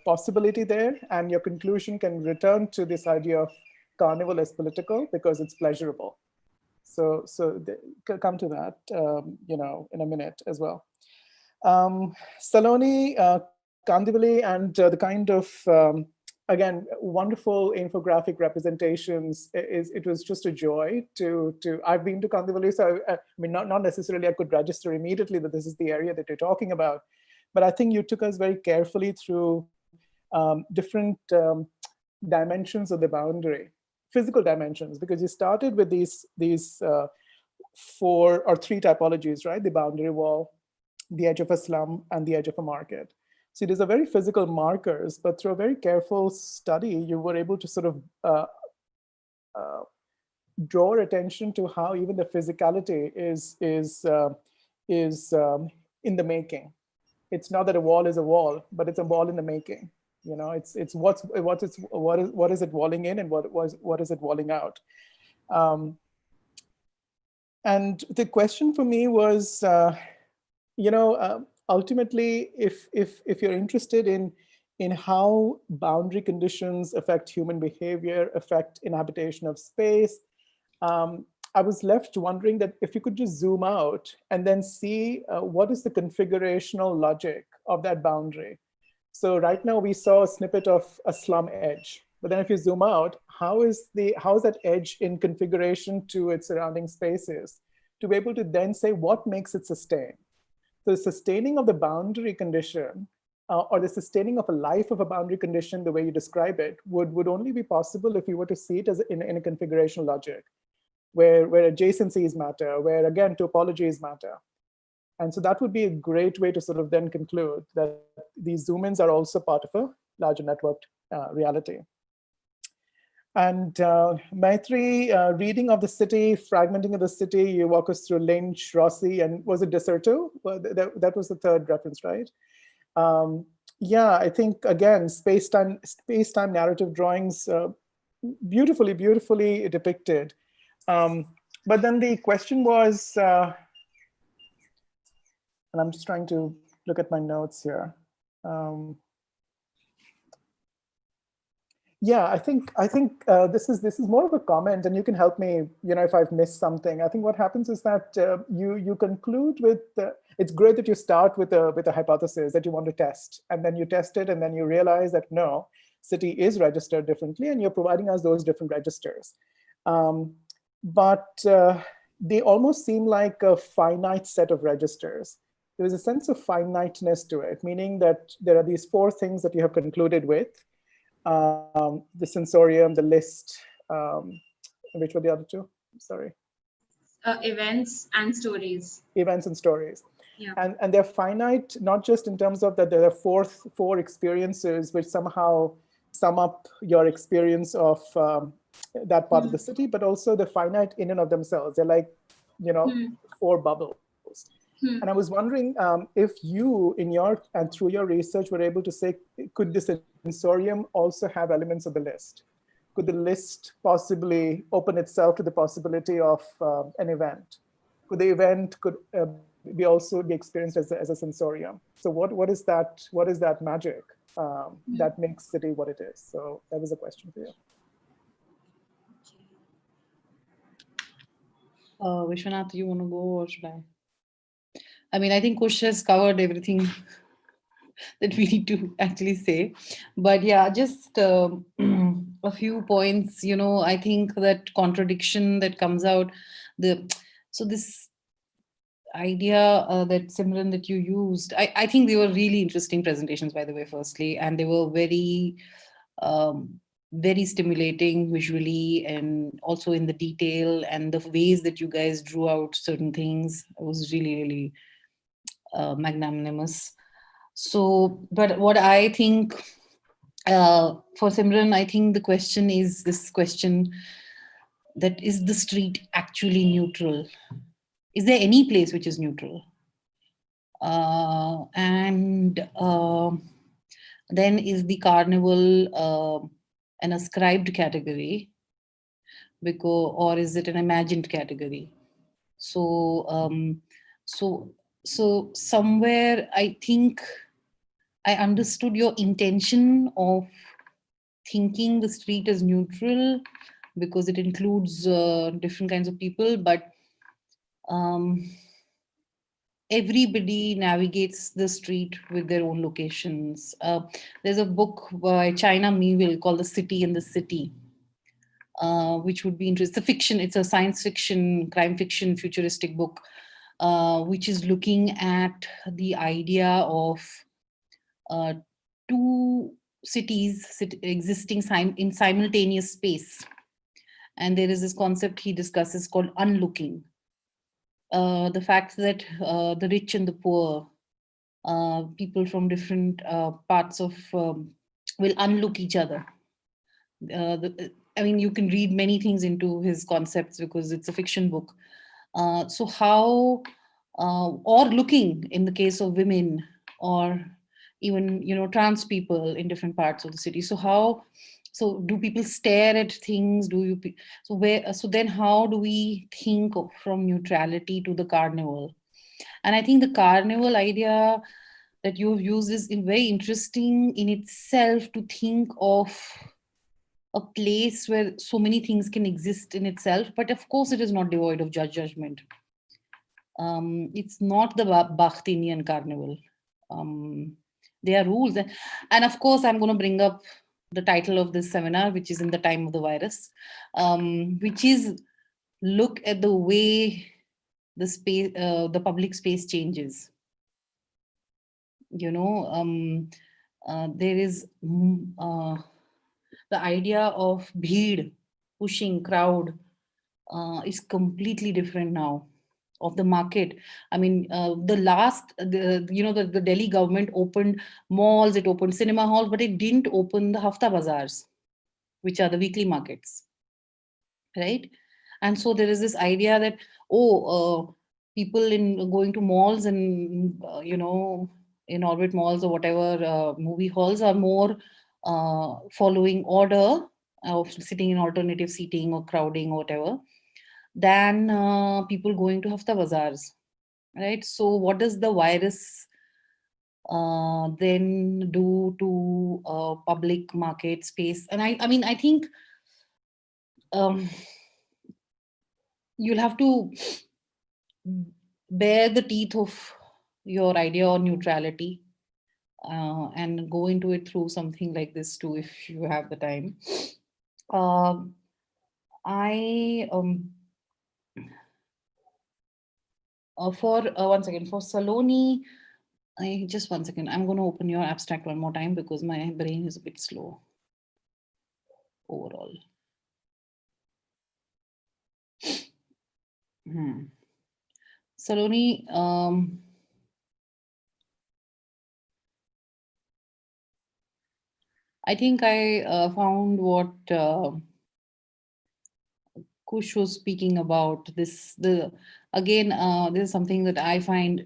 possibility there, and your conclusion can return to this idea of carnival as political because it's pleasurable. So come to that, in a minute as well. Saloni, Kandivali, and the kind of again, wonderful infographic representations. It was just a joy to I've been to Kandivali, so I mean, not necessarily I could register immediately that this is the area that you're talking about, but I think you took us very carefully through different dimensions of the boundary, physical dimensions, because you started with these 4 or 3 typologies, right? The boundary wall, the edge of a slum, and the edge of a market. So these are very physical markers, but through a very careful study, you were able to sort of draw attention to how even the physicality is in the making. It's not that a wall is a wall, but it's a wall in the making. You know, it's what is it walling in, and what is it walling out. And the question for me was, ultimately, if you're interested in how boundary conditions affect human behavior, affect inhabitation of space, I was left wondering that if you could just zoom out and then see what is the configurational logic of that boundary. So right now we saw a snippet of a slum edge, but then if you zoom out, how is that edge in configuration to its surrounding spaces, to be able to then say what makes it sustain. So the sustaining of the boundary condition or the sustaining of a life of a boundary condition, the way you describe it, would only be possible if you were to see it as in a configuration logic, where adjacencies matter, where again topologies matter. And so that would be a great way to sort of then conclude that these zoom-ins are also part of a larger networked reality. And Maitri, reading of the city, fragmenting of the city, you walk us through Lynch, Rossi, and was it Disserto? Well, that was the third reference, right? Yeah, I think, again, space-time narrative drawings, beautifully depicted. But then the question was, and I'm just trying to look at my notes here. Yeah, I think this is more of a comment, and you can help me, if I've missed something. I think what happens is that you conclude with it's great that you start with a hypothesis that you want to test, and then you test it, and then you realize that no, city is registered differently, and you're providing us those different registers. But they almost seem like a finite set of registers. There is a sense of finiteness to it, meaning that there are these 4 things that you have concluded with. The sensorium, the list, which were the other 2? Sorry. Events and stories. Events and stories. Yeah. And they're finite, not just in terms of that there are 4 experiences which somehow sum up your experience of that part of the city, but also they're finite in and of themselves. They're like, 4 bubbles. And I was wondering if you, and through your research, were able to say, could this sensorium also have elements of the list? Could the list possibly open itself to the possibility of an event? Could the event also be experienced as a sensorium? So what is that magic that makes city what it is? So that was a question for you. Vishwanath, you want to go or should I? I mean, I think Kush has covered everything that we need to actually say. But yeah, just a few points, I think that contradiction that comes out, so this idea that Simran that you used, I think they were really interesting presentations, by the way, firstly, and they were very, very stimulating visually and also in the detail, and the ways that you guys drew out certain things was really, really magnanimous. So, but what I think for Simran, I think the question is this question that is the street actually neutral? Is there any place which is neutral? And then is the carnival an ascribed category, or is it an imagined category? So, so somewhere I think I understood your intention of thinking the street as neutral because it includes different kinds of people, but everybody navigates the street with their own locations. There's a book by China Mieville called The City in the City, which would be interesting. It's a fiction, it's a science fiction, crime fiction, futuristic book, which is looking at the idea of two cities existing in simultaneous space. And there is this concept he discusses called unlooking. The fact that the rich and the poor, people from different parts of will unlook each other. I mean, you can read many things into his concepts because it's a fiction book. So how, or looking in the case of women, or even, you know, trans people in different parts of the city. So how, so do people stare at things? Do you, so where, so then how do we think of, from neutrality to the carnival? And I think the carnival idea that you've used is very interesting in itself, to think of a place where so many things can exist in itself, but of course it is not devoid of judgment. It's not the Bakhtinian carnival. There are rules. And of course, I'm going to bring up the title of this seminar, which is In the Time of the Virus, which is look at the way the space, the public space changes. You know, there is the idea of bheed, pushing, crowd, is completely different now, of the market. I mean, the Delhi government opened malls, it opened cinema halls, but it didn't open the Hafta Bazaars, which are the weekly markets, right? And so there is this idea that, people in going to malls and, in orbit malls or whatever movie halls are more following order of sitting in alternative seating or crowding or whatever, than people going to Hafta Bazaars, right? So what does the virus then do to public market space? And I mean, I think you'll have to bear the teeth of your idea on neutrality and go into it through something like this too, if you have the time. For one second, for Saloni, just one second. I'm going to open your abstract one more time because my brain is a bit slow overall. Saloni, I think I found what Kush was speaking about. This is something that I find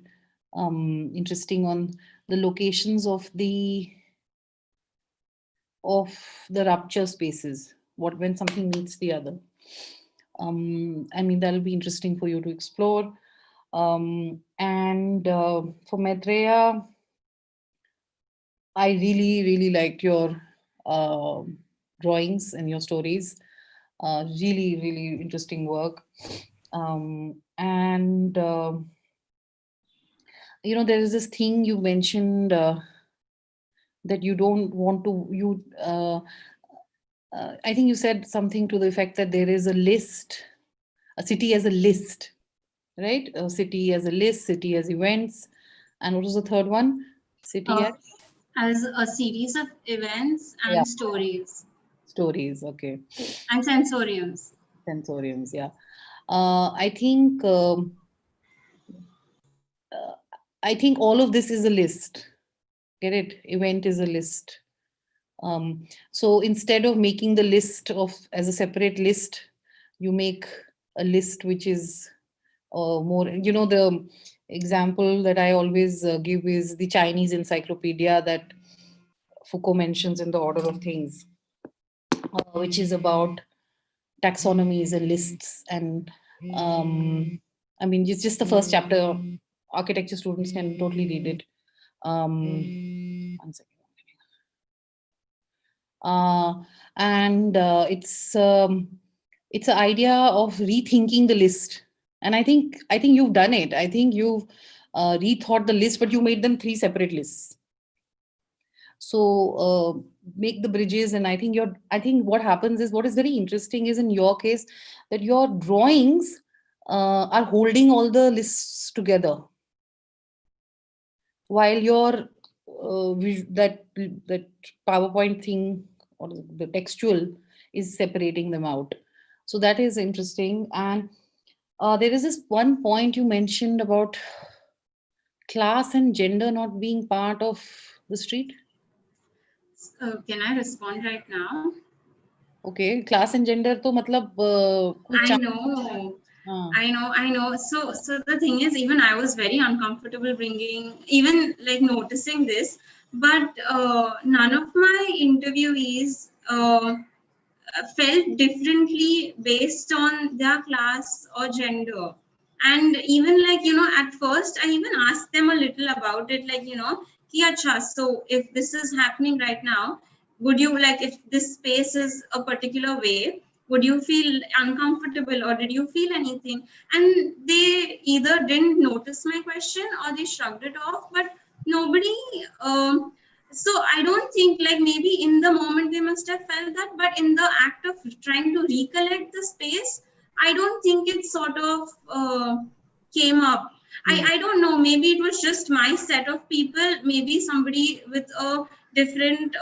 interesting on the locations of the rupture spaces. When something meets the other. I mean, that'll be interesting for you to explore. And for Maitreya, I really liked your drawings and your stories. Really interesting work. And there is this thing you mentioned that you don't want to, I think you said something to the effect that there is a list, a city as a list, right? A city as a list, city as events. And what was the third one? City as a series of events and stories. Stories, okay. And sensoriums. Sensoriums, yeah. I think all of this is a list. Get it? Event is a list. So instead of making the list as a separate list, you make a list which is more, the example that I always give is the Chinese encyclopedia that Foucault mentions in The Order of Things, which is about taxonomies and lists. And I mean, it's just the first chapter. Architecture students can totally read it. One second. And it's an idea of rethinking the list. And I think you've done it. I think you've rethought the list, but you made them 3 separate lists. So make the bridges, and I think what happens is, what is very interesting is in your case that your drawings are holding all the lists together, while your that PowerPoint thing or the textual is separating them out. So that is interesting. And there is this one point you mentioned about class and gender not being part of the street. Can I respond right now? Okay, class and gender to matlab I know. I know. So the thing is, even I was very uncomfortable even like noticing this, but none of my interviewees felt differently based on their class or gender. And even like, at first I even asked them a little about it, like, ki acha, so if this is happening right now, would you, like, if this space is a particular way, would you feel uncomfortable or did you feel anything? And they either didn't notice my question or they shrugged it off, but nobody so I don't think, like, maybe in the moment they must have felt that, but in the act of trying to recollect the space, I don't think it sort of came up. I don't know, maybe it was just my set of people, maybe somebody with a different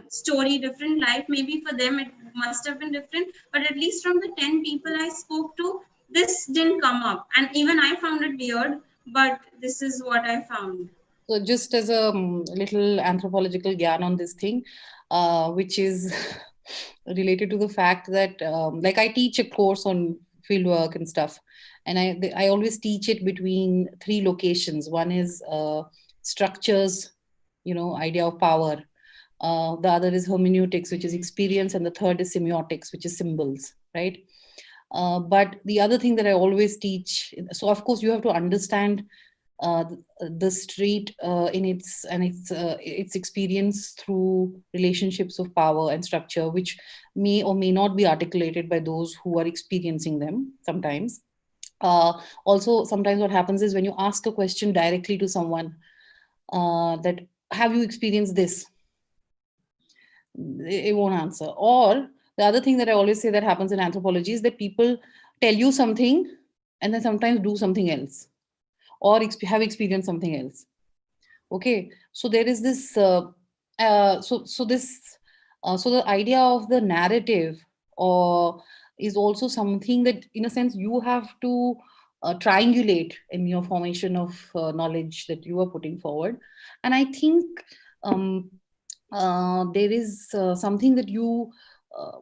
story, different life, maybe for them it must have been different, but at least from the 10 people I spoke to, this didn't come up. And even I found it weird, but this is what I found. So just as a little anthropological gyan on this thing, which is related to the fact that like I teach a course on fieldwork and stuff, and I always teach it between 3 locations. One is structures, idea of power. The other is hermeneutics, which is experience, and the third is semiotics, which is symbols, right? But the other thing that I always teach, so of course you have to understand the street in its experience through relationships of power and structure, which may or may not be articulated by those who are experiencing them sometimes. Also, sometimes what happens is when you ask a question directly to someone, that have you experienced this, it won't answer. Or the other thing that I always say that happens in anthropology is that people tell you something and then sometimes do something else, or have experienced something else. Okay, so there is this so the idea of the narrative or is also something that in a sense you have to triangulate in your formation of knowledge that you are putting forward. And I think there is something that you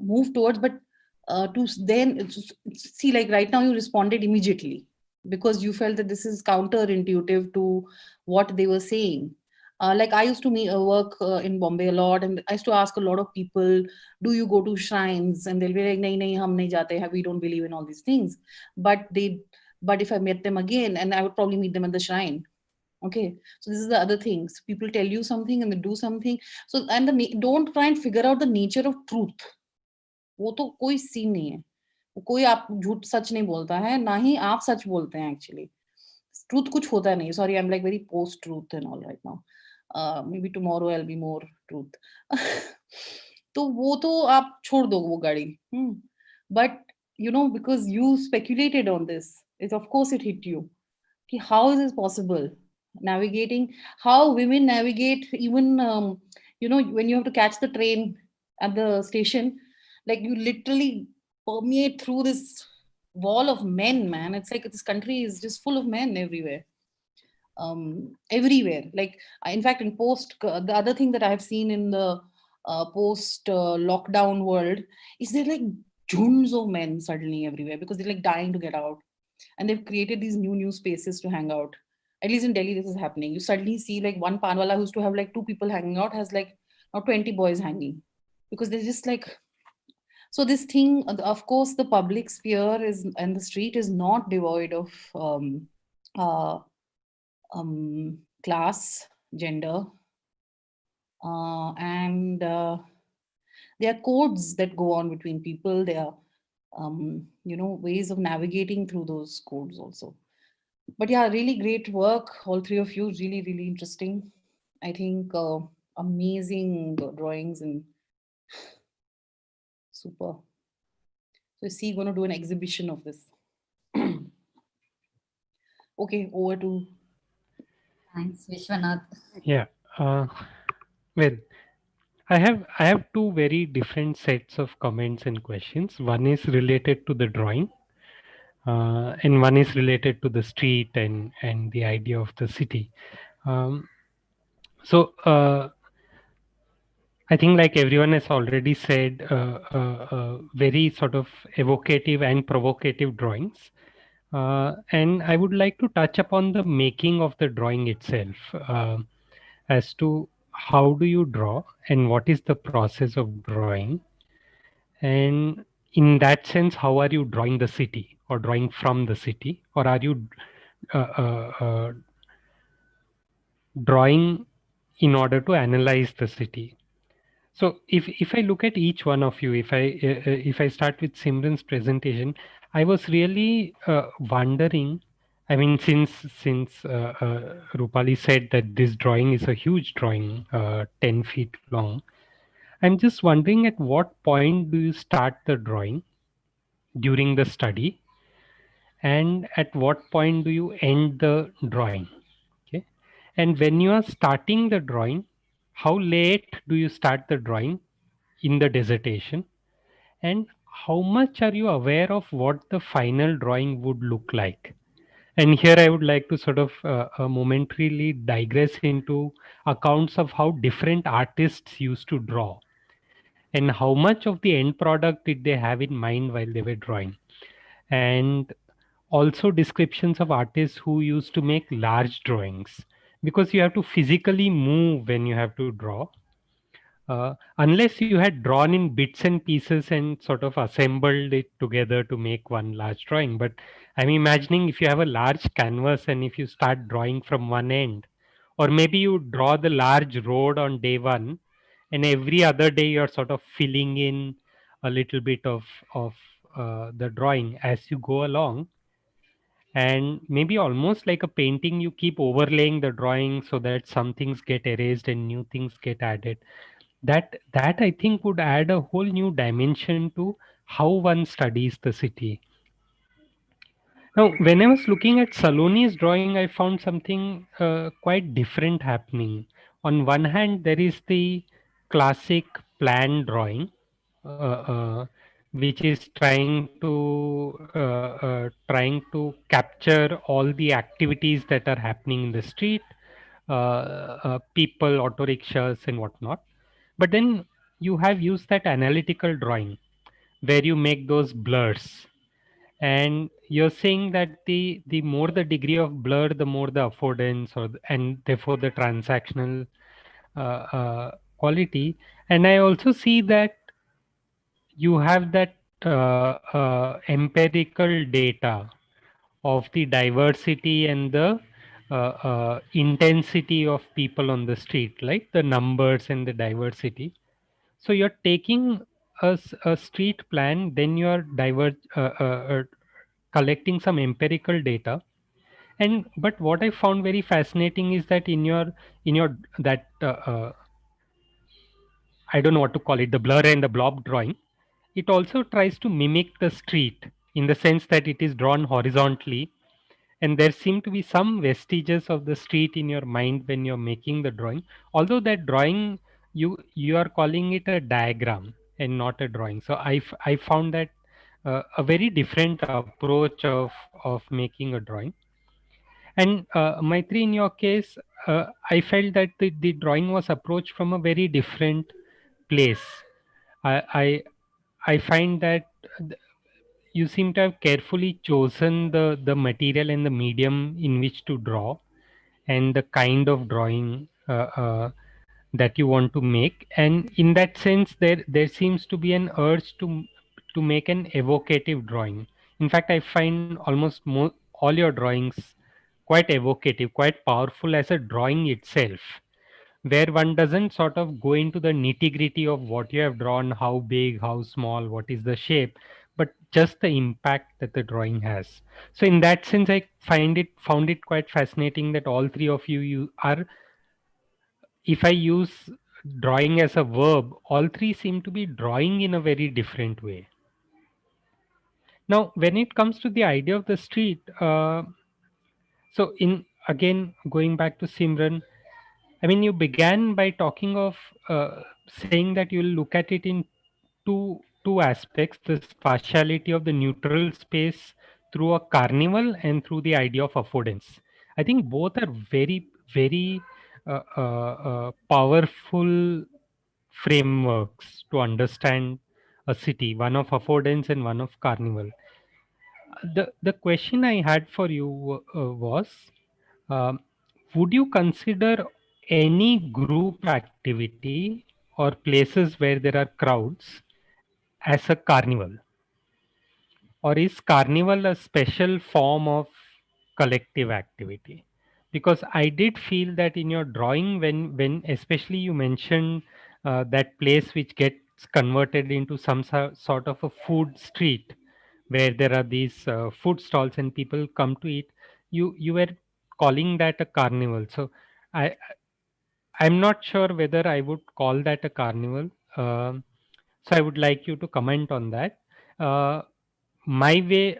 move towards, but to then see, like right now you responded immediately because you felt that this is counterintuitive to what they were saying. Like I used to work in Bombay a lot, and I used to ask a lot of people, do you go to shrines? And they'll be like, nahi, nahi, hum nahi jate hai, we don't believe in all these things. But if I met them again, and I would probably meet them at the shrine. Okay, so this is the other things. People tell you something and they do something. So, and don't try and figure out the nature of truth. वो तो कोई scene नहीं है. कोई आप झूठ सच नहीं बोलता है, ना ही आप सच बोलते हैं एक्चुअली. ट्रूथ कुछ होता नहीं. Sorry, I am like very post truth and all right now. May be tomorrow I will be more truth. तो वो तो आप छोड़ दो वो गाड़ी. But because you speculated on this, it of course it hit you. How is this possible? Navigating, how women navigate even when you have to catch the train at the station, like you literally permeate through this wall of men, man. It's like this country is just full of men everywhere. Everywhere, like in fact in the other thing that I have seen in the post lockdown world is there like junds of men suddenly everywhere because they're like dying to get out, and they've created these new spaces to hang out. At least in Delhi this is happening. You suddenly see like one panwala who used to have like 2 people hanging out has like now 20 boys hanging, because they're just like, so this thing, of course the public sphere is, and the street is not devoid of class, gender, and there are codes that go on between people. There are ways of navigating through those codes also. But yeah, really great work, all three of you. Really, really interesting. I think amazing drawings and super. So is he going to do an exhibition of this? Okay, over to. Thanks, Vishwanath. Yeah. Well, I have two very different sets of comments and questions. One is related to the drawing, and one is related to the street and the idea of the city. Um, so I think, like everyone has already said, very sort of evocative and provocative drawings. And I would like to touch upon the making of the drawing itself, as to how do you draw and what is the process of drawing. And in that sense, how are you drawing the city or drawing from the city, or are you drawing in order to analyze the city? So if I look at each one of you, if I start with Simran's presentation, I was really wondering. I mean, since Rupali said that this drawing is a huge drawing, 10 feet long, I'm just wondering at what point do you start the drawing during the study, and at what point do you end the drawing? Okay, and when you are starting the drawing, how late do you start the drawing in the dissertation, and how much are you aware of what the final drawing would look like? And here I would like to sort of momentarily digress into accounts of how different artists used to draw and how much of the end product did they have in mind while they were drawing, and also descriptions of artists who used to make large drawings, because you have to physically move when you have to draw, unless you had drawn in bits and pieces and sort of assembled it together to make one large drawing. But I'm imagining if you have a large canvas and if you start drawing from one end, or maybe you draw the large road on day one, and every other day you're sort of filling in a little bit of the drawing as you go along, and maybe almost like a painting, you keep overlaying the drawing so that some things get erased and new things get added. That I think would add a whole new dimension to how one studies the city. Now, when I was looking at Saloni's drawing, I found something quite different happening. On one hand, there is the classic plan drawing, which is trying to capture all the activities that are happening in the street, people, auto rickshaws, and whatnot. But then you have used that analytical drawing where you make those blurs, and you're saying that the more the degree of blur, the more the affordance, and therefore the transactional quality. And I also see that you have that empirical data of the diversity and the intensity of people on the street, like the numbers and the diversity. So you're taking a street plan, then you're collecting some empirical data. And but what I found very fascinating is that in your that I don't know what to call it, the blur and the blob drawing, it also tries to mimic the street in the sense that it is drawn horizontally, and there seem to be some vestiges of the street in your mind when you're making the drawing, although that drawing, you are calling it a diagram and not a drawing. So I found that a very different approach of making a drawing. And Maitri, in your case, I felt that the drawing was approached from a very different place. I find that you seem to have carefully chosen the material and the medium in which to draw, and the kind of drawing that you want to make. And in that sense, there seems to be an urge to make an evocative drawing. In fact, I find almost all your drawings quite evocative, quite powerful as a drawing itself, where one doesn't sort of go into the nitty gritty of what you have drawn, how big, how small, what is the shape, but just the impact that the drawing has. So in that sense, I found it quite fascinating that all three of you are, if I use drawing as a verb, all three seem to be drawing in a very different way. Now, when it comes to the idea of the street, so in again going back to Simran, I mean, you began by talking of saying that you'll look at it in two aspects: the spatiality of the neutral space through a carnival and through the idea of affordance. I think both are very powerful frameworks to understand a city, one of affordance and one of carnival. The question I had for you was, um, would you consider any group activity or places where there are crowds as a carnival? Or is carnival a special form of collective activity? Because I did feel that in your drawing, when especially you mentioned that place which gets converted into some sort of a food street, where there are these food stalls and people come to eat, you were calling that a carnival. So I I'm not sure whether I would call that a carnival. So I would like you to comment on that. Uh, my way,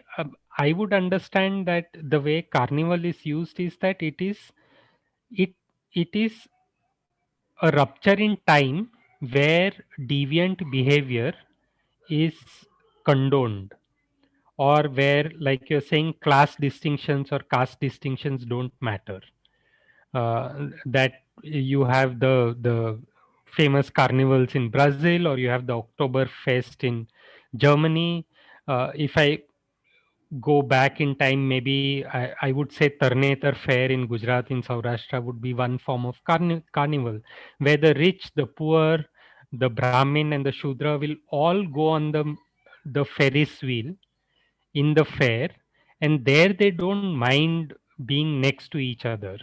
I would understand that the way carnival is used is that it it is a rupture in time where deviant behavior is condoned, or where, like you're saying, class distinctions or caste distinctions don't matter. That you have the famous carnivals in Brazil, or you have the Oktoberfest in Germany. If I go back in time, maybe I would say Tarnetar Fair in Gujarat, in Saurashtra, would be one form of carnival, where the rich, the poor, the Brahmin, and the Shudra will all go on the Ferris wheel in the fair, and there they don't mind being next to each other,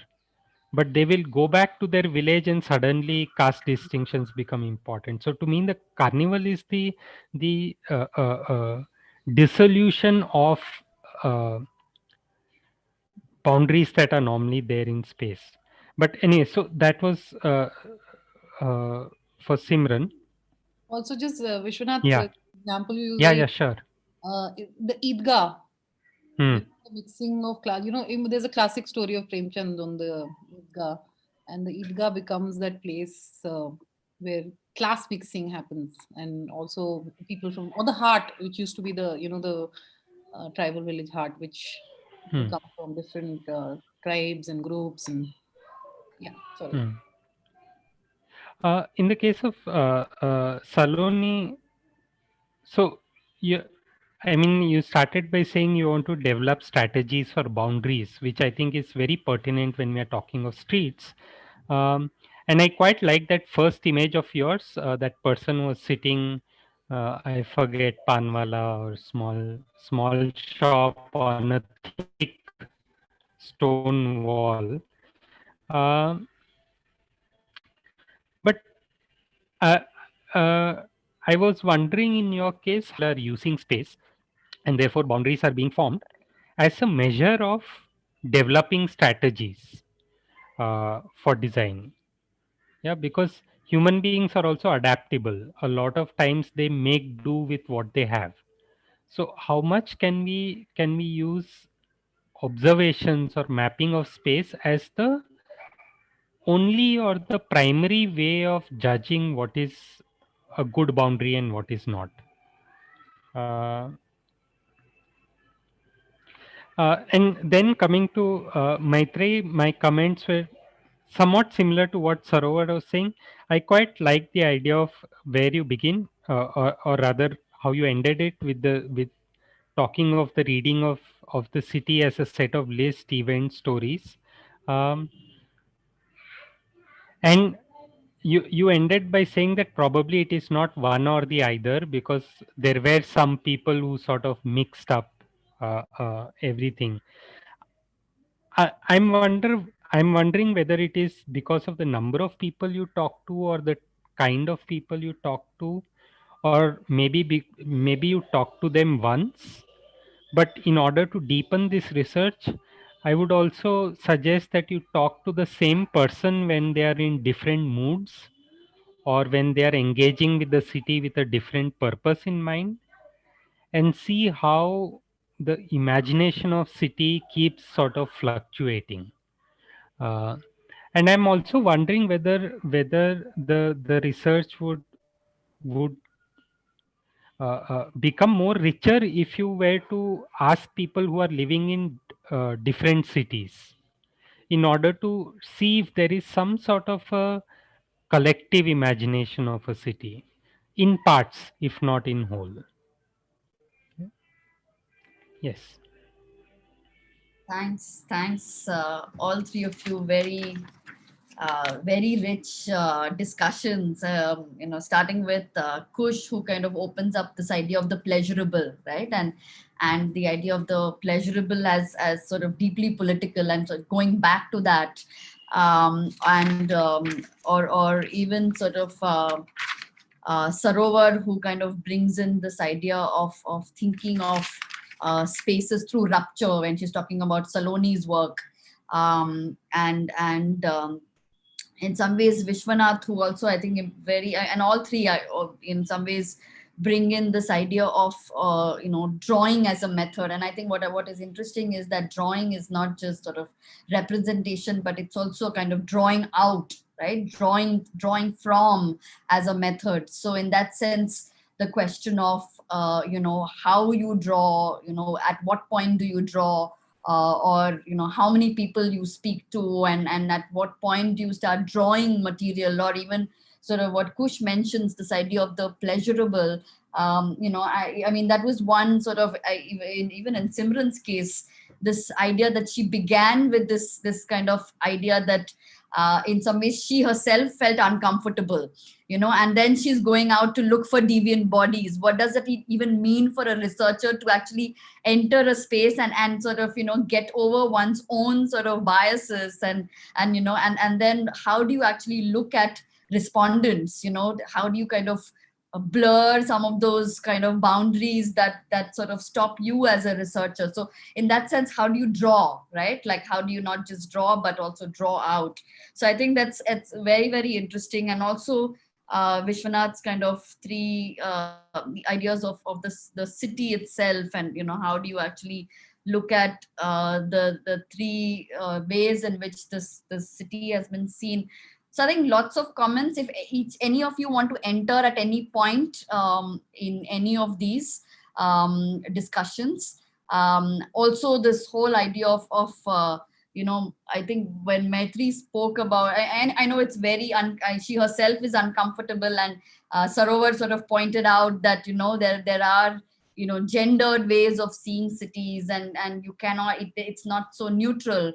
but they will go back to their village and suddenly caste distinctions become important. So to me, the carnival is the dissolution of uh, boundaries that are normally there in space. But anyway, so that was uh, for Simran. Also, just Vishwanath, Yeah, example you use, yeah, sure. the Idgah, Hmm. the mixing of class. There's a classic story of Premchand on the Idgah, and the Idgah becomes that place where class mixing happens, and also people from, or the Hart, which used to be the tribal village Hart, which people Hmm. come from different tribes and groups, and yeah, sorry. Hmm. In the case of Saloni, so you, I mean, you started by saying you want to develop strategies for boundaries, which I think is very pertinent when we are talking of streets. Um, and I quite like that first image of yours. That person was sitting, I forget, panwala or small shop on a thick stone wall. Um, but uh, I was wondering, in your case, are using space, and therefore boundaries are being formed as a measure of developing strategies for design. Yeah, because human beings are also adaptable. A lot of times they make do with what they have. So how much can we use observations or mapping of space as the only or the primary way of judging what is a good boundary and what is not? Uh, and then coming to Maitreyi, my comments were somewhat similar to what Sarovar was saying. I quite like the idea of where you begin, or rather how you ended it with talking of the reading of the city as a set of list, event, stories, um, and you ended by saying that probably it is not one or the either, because there were some people who sort of mixed up everything. I'm I'm wondering whether it is because of the number of people you talk to, or the kind of people you talk to, or maybe you talk to them once. But in order to deepen this research, I would also suggest that you talk to the same person when they are in different moods, or when they are engaging with the city with a different purpose in mind, and see how the imagination of city keeps sort of fluctuating. Uh, and I'm also wondering whether the research would become more richer if you were to ask people who are living in different cities, in order to see if there is some sort of a collective imagination of a city, in parts, if not in whole. Yes. Thanks, all three of you. Very rich discussions. Starting with Kush, who kind of opens up this idea of the pleasurable, right, and the idea of the pleasurable as sort of deeply political, and so going back to that, or even sort of Sarovar, who kind of brings in this idea of thinking of spaces through rupture when she's talking about Saloni's work, and in some ways Vishwanath, who also I think and all three in some ways bring in this idea of drawing as a method. And I think what is interesting is that drawing is not just sort of representation, but it's also kind of drawing out, right? Drawing from as a method. So in that sense, the question of how you draw, at what point do you draw, or how many people you speak to, and at what point do you start drawing material, or even sort of what Kush mentions, this idea of the pleasurable. I mean, that was one sort of, even in Simran's case, this idea that she began with this kind of idea that in some ways she herself felt uncomfortable, and then she's going out to look for deviant bodies. What does it even mean for a researcher to actually enter a space and sort of get over one's own sort of biases, and then how do you actually look at respondents? How do you kind of blur some of those kind of boundaries that sort of stop you as a researcher? So in that sense, how do you draw, right? Like, how do you not just draw but also draw out? So I think it's very, very interesting. And also Vishwanath's kind of three ideas of the city itself, and how do you actually look at the three ways in which the city has been seen. So I think lots of comments. If any of you want to enter at any point in any of these discussions. Also this whole idea of I think when Maitri spoke about, and I know it's very, she herself is uncomfortable, and Sarovar sort of pointed out that, there are, gendered ways of seeing cities, and you cannot, it's not so neutral.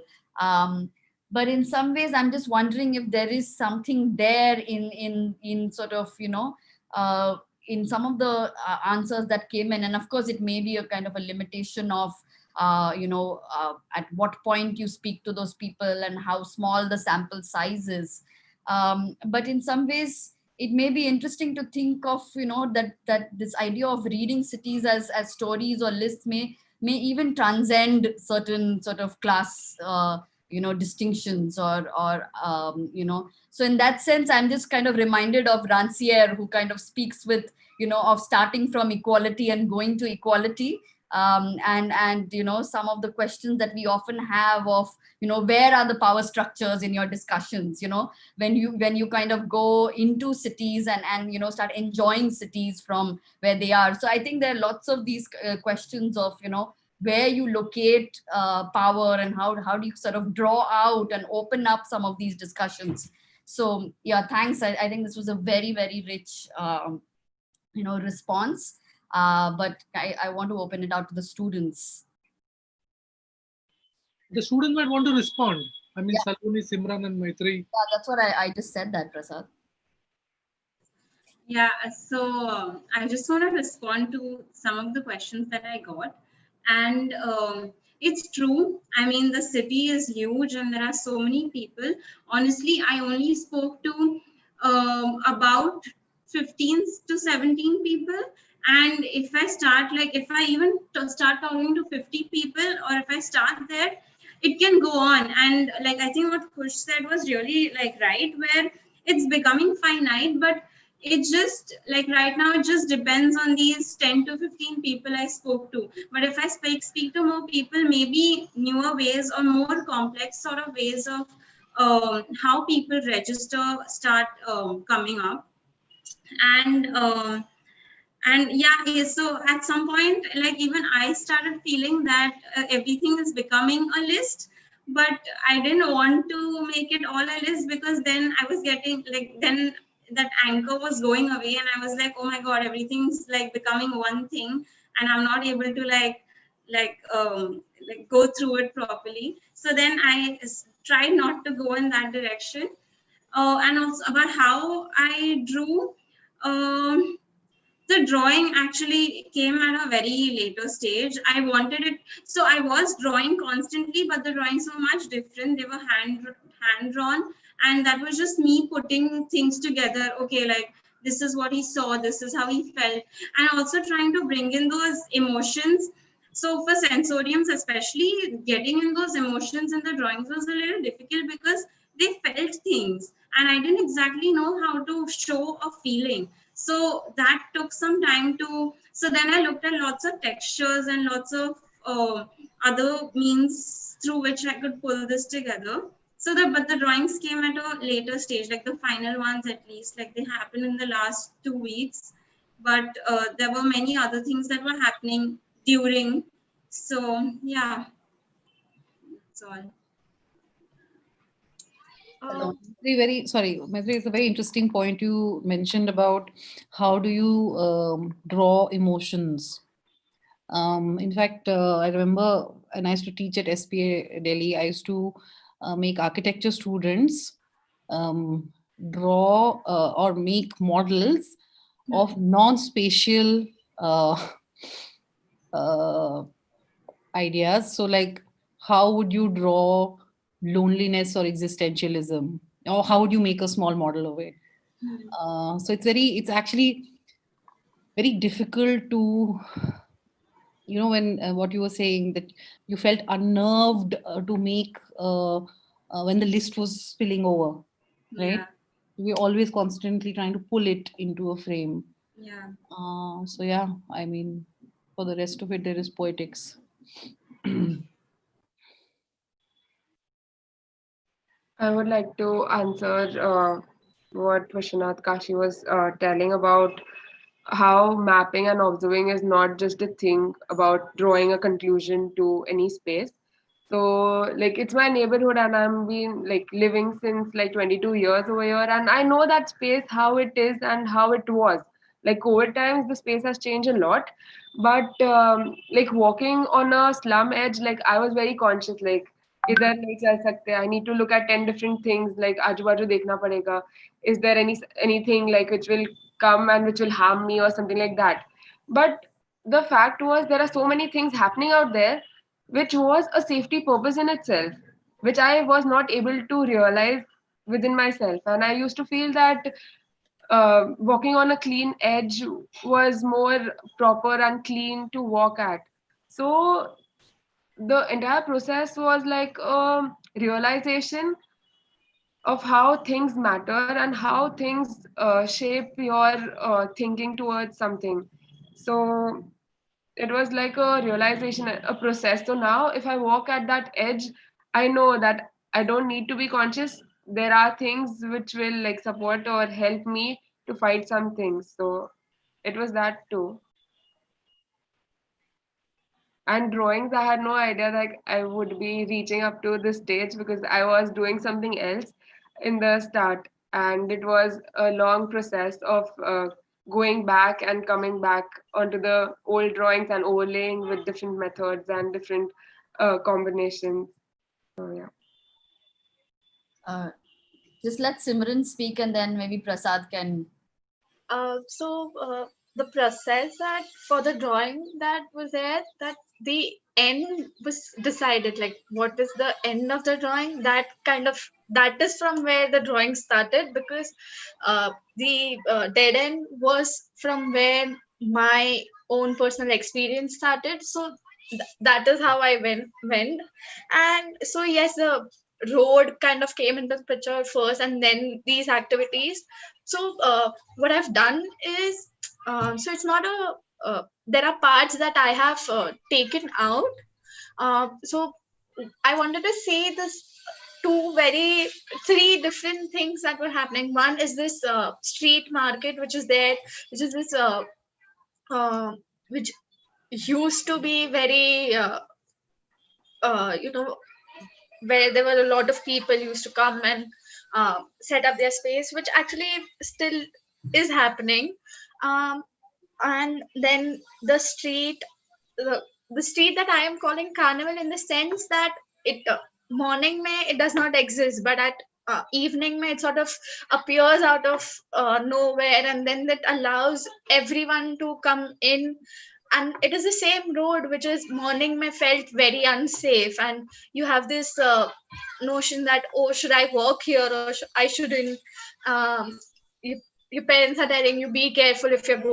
But in some ways, I'm just wondering if there is something there in sort of, in some of the answers that came in. And of course, it may be a kind of a limitation of, at what point you speak to those people and how small the sample size is. But in some ways, it may be interesting to think of, that this idea of reading cities as stories or lists may even transcend certain sort of class distinctions, or so in that sense, I'm just kind of reminded of Rancière, who kind of speaks with, of starting from equality and going to equality. And some of the questions that we often have of, where are the power structures in your discussions, when you kind of go into cities and start enjoying cities from where they are. So I think there are lots of these questions of, where you locate power, and how do you sort of draw out and open up some of these discussions. So yeah, thanks. I think this was a very, very rich response. But I want to open it out to the students. The students might want to respond. I mean, yeah. Saloni, Simran, and Maitri. Yeah, that's what I just said that, Prasad. Yeah, so I just want to respond to some of the questions that I got. And it's true. I mean, the city is huge and there are so many people. Honestly, I only spoke to about 15 to 17 people. And if I start, like if I even start talking to 50 people, or if I start there, it can go on. And like I think what Kush said was really like right, where it's becoming finite, but it just like right now it just depends on these 10 to 15 people I spoke to. But if I speak to more people, maybe newer ways or more complex sort of ways of how people register start coming up. And yeah, so at some point, like even I started feeling that everything is becoming a list, but I didn't want to make it all a list, because then I was getting like, then that anchor was going away, and I was like, oh my god, everything's like becoming one thing, and I'm not able to like go through it properly. So then I tried not to go in that direction. And also about how I drew. The drawing actually came at a very later stage. I wanted it, so I was drawing constantly, but the drawings were much different. They were hand drawn, and that was just me putting things together. Okay, like this is what he saw, this is how he felt, and also trying to bring in those emotions. So for sensoriums, especially, getting in those emotions in the drawings was a little difficult, because they felt things, and I didn't exactly know how to show a feeling. So that took some time to, so then I looked at lots of textures and lots of other means through which I could pull this together. So but the drawings came at a later stage, like the final ones at least, like they happened in the last 2 weeks. But there were many other things that were happening during. So yeah, that's all. Very sorry, Maitri, it's a very interesting point you mentioned about how do you draw emotions. In fact, I remember when I used to teach at SPA Delhi, I used to make architecture students draw or make models of non-spatial ideas. So like, how would you draw loneliness or existentialism, or how would you make a small model of it? So it's actually very difficult to, you know, when what you were saying, that you felt unnerved to make when the list was spilling over, right? Yeah. We're always constantly trying to pull it into a frame. Yeah. So yeah, I mean, for the rest of it, there is poetics. I would like to answer what Vishwanath Kashi was telling about how mapping and observing is not just a thing about drawing a conclusion to any space. So like it's my neighborhood, and I'm been like living since like 22 years over here, and I know that space, how it is and how it was. Like over times the space has changed a lot, but like walking on a slum edge, like I was very conscious, like इधर नहीं चल सकते, I need to look at 10 different things, like आजू बाजू देखना पड़ेगा, is there anything like which will come and which will harm me or something like that. But the fact was there are so many things happening out there which was a safety purpose in itself, which I was not able to realize within myself. And I used to feel that walking on a clean edge was more proper and clean to walk at. So the entire process was like a realization of how things matter and how things shape your thinking towards something. So it was like a realization, a process. So now if I walk at that edge, I know that I don't need to be conscious. There are things which will like support or help me to fight some things. So it was that too. And drawings, I had no idea that I would be reaching up to this stage, because I was doing something else in the start, and it was a long process of going back and coming back onto the old drawings and overlaying with different methods and different combinations. So yeah. Just let Simran speak, and then maybe Prasad can. The process that for the drawing that was there, that the end was decided, like what is the end of the drawing, that kind of that is from where the drawing started, because the dead end was from where my own personal experience started. So that is how I went. And so yes, the road kind of came into the picture first, and then these activities. So what I've done is, so it's not a there are parts that I have taken out. So I wanted to say this three different things that were happening. One is this street market, which is there, which is this which used to be very you know, where there were a lot of people used to come and set up their space, which actually still is happening. um, and then the, the street that I am calling carnival, in the sense that it morning may it does not exist, but at evening may it sort of appears out of nowhere, and then that allows everyone to come in. And it is the same road which is morning may felt very unsafe, and you have this notion that, oh, should I walk here, or I shouldn't. You, your parents are telling you, be careful if you're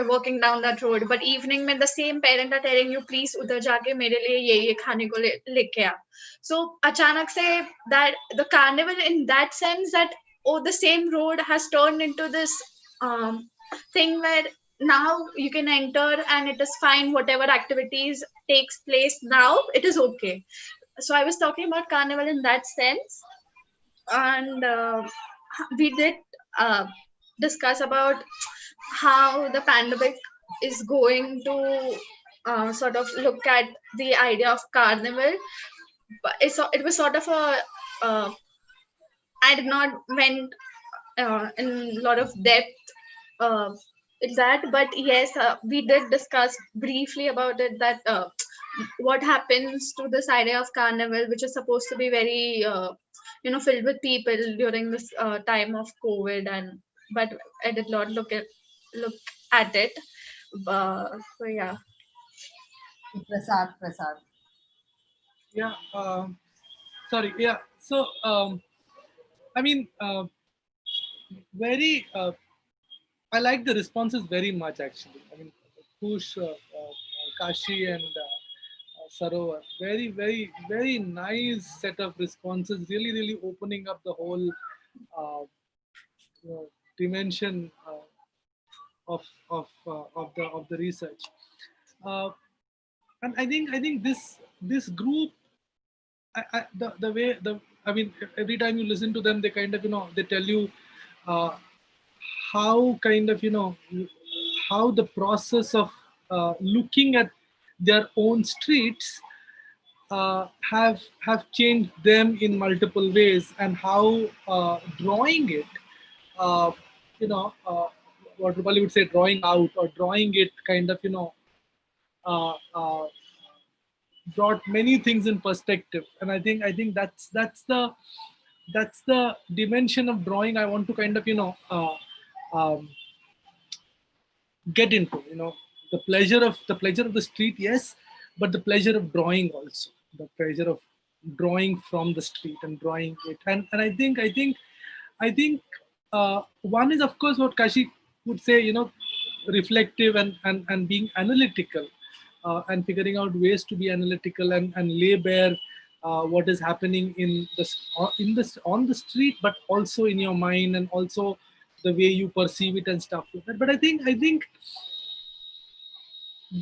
walking down that road, but evening mein the same parent are telling you, please udhar jaake mere liye ye khane ko leke aa. So achanak se, that the carnival, in that sense, that, oh, the same road has turned into this thing where now you can enter and it is fine, whatever activities takes place now, it is okay. So I was talking about carnival in that sense. And we did discuss about how the pandemic is going to sort of look at the idea of carnival. But it was sort of a I did not went in a lot of depth in that, but yes, we did discuss briefly about it, that what happens to this idea of carnival, which is supposed to be very filled with people during this time of COVID. And but I did not look at it. So yeah. Prasad. Yeah. Sorry. Yeah. So, I mean, very. I like the responses very much, actually. I mean, Kush, Kashi, and Sarovar. Very, very, very nice set of responses. Really, really opening up the whole dimension of the research. And I think this group, the way I mean, every time you listen to them, they kind of they tell you how kind of how the process of looking at their own streets have changed them in multiple ways, and how drawing it, uh, you know, uh, what Rupali would say, drawing out or drawing it, kind of uh, uh, brought many things in perspective. And I think that's the dimension of drawing I want to kind of um, get into. The pleasure of the street, yes, but the pleasure of drawing also, the pleasure of drawing from the street and drawing it. And I think one is, of course, what Kashi would say, reflective and being analytical, and figuring out ways to be analytical and lay bare what is happening on the street, but also in your mind, and also the way you perceive it and stuff like that. But I think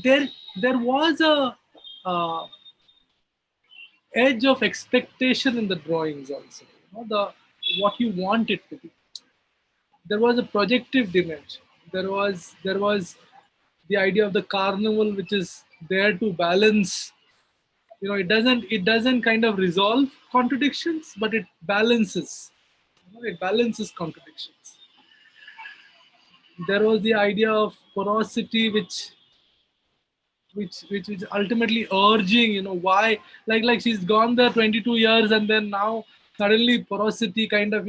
there was a edge of expectation in the drawings also. The what you want it to be. There was a projective dimension. There was the idea of the carnival, which is there to balance. It doesn't kind of resolve contradictions, but it balances. It balances contradictions. There was the idea of porosity, which is ultimately urging, why, like she's gone there 22 years, and then now suddenly porosity kind of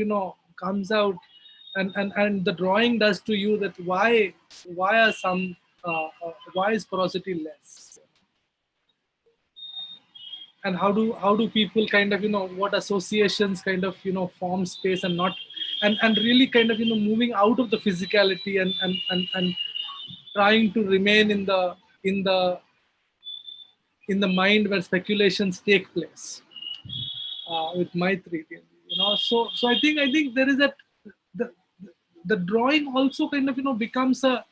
comes out, and the drawing does to you that why are some why is porosity less. how do people kind of, what associations kind of, form space and not, and really kind of, moving out of the physicality and trying to remain in the in the mind where speculations take place, with Maitri, so I think there is that the the drawing also kind of, becomes a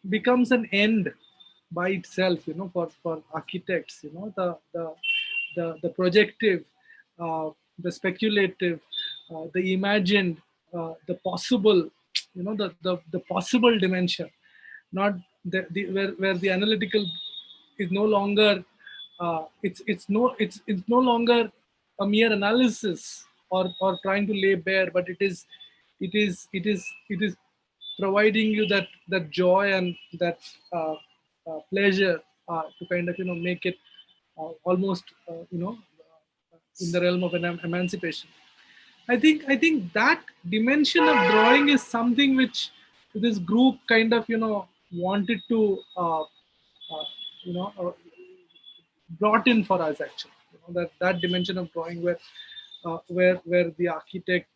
becomes an end by itself, for architects, the projective, the speculative, the imagined, the possible, the possible dimension, not where the analytical is no longer, it's no longer a mere analysis, or trying to lay bare, but it is providing you that joy and that pleasure, to kind of, make it almost, in the realm of an emancipation. I think that dimension of drawing is something which this group kind of, wanted to, you know uh, brought in for us, actually, that dimension of drawing, where the architect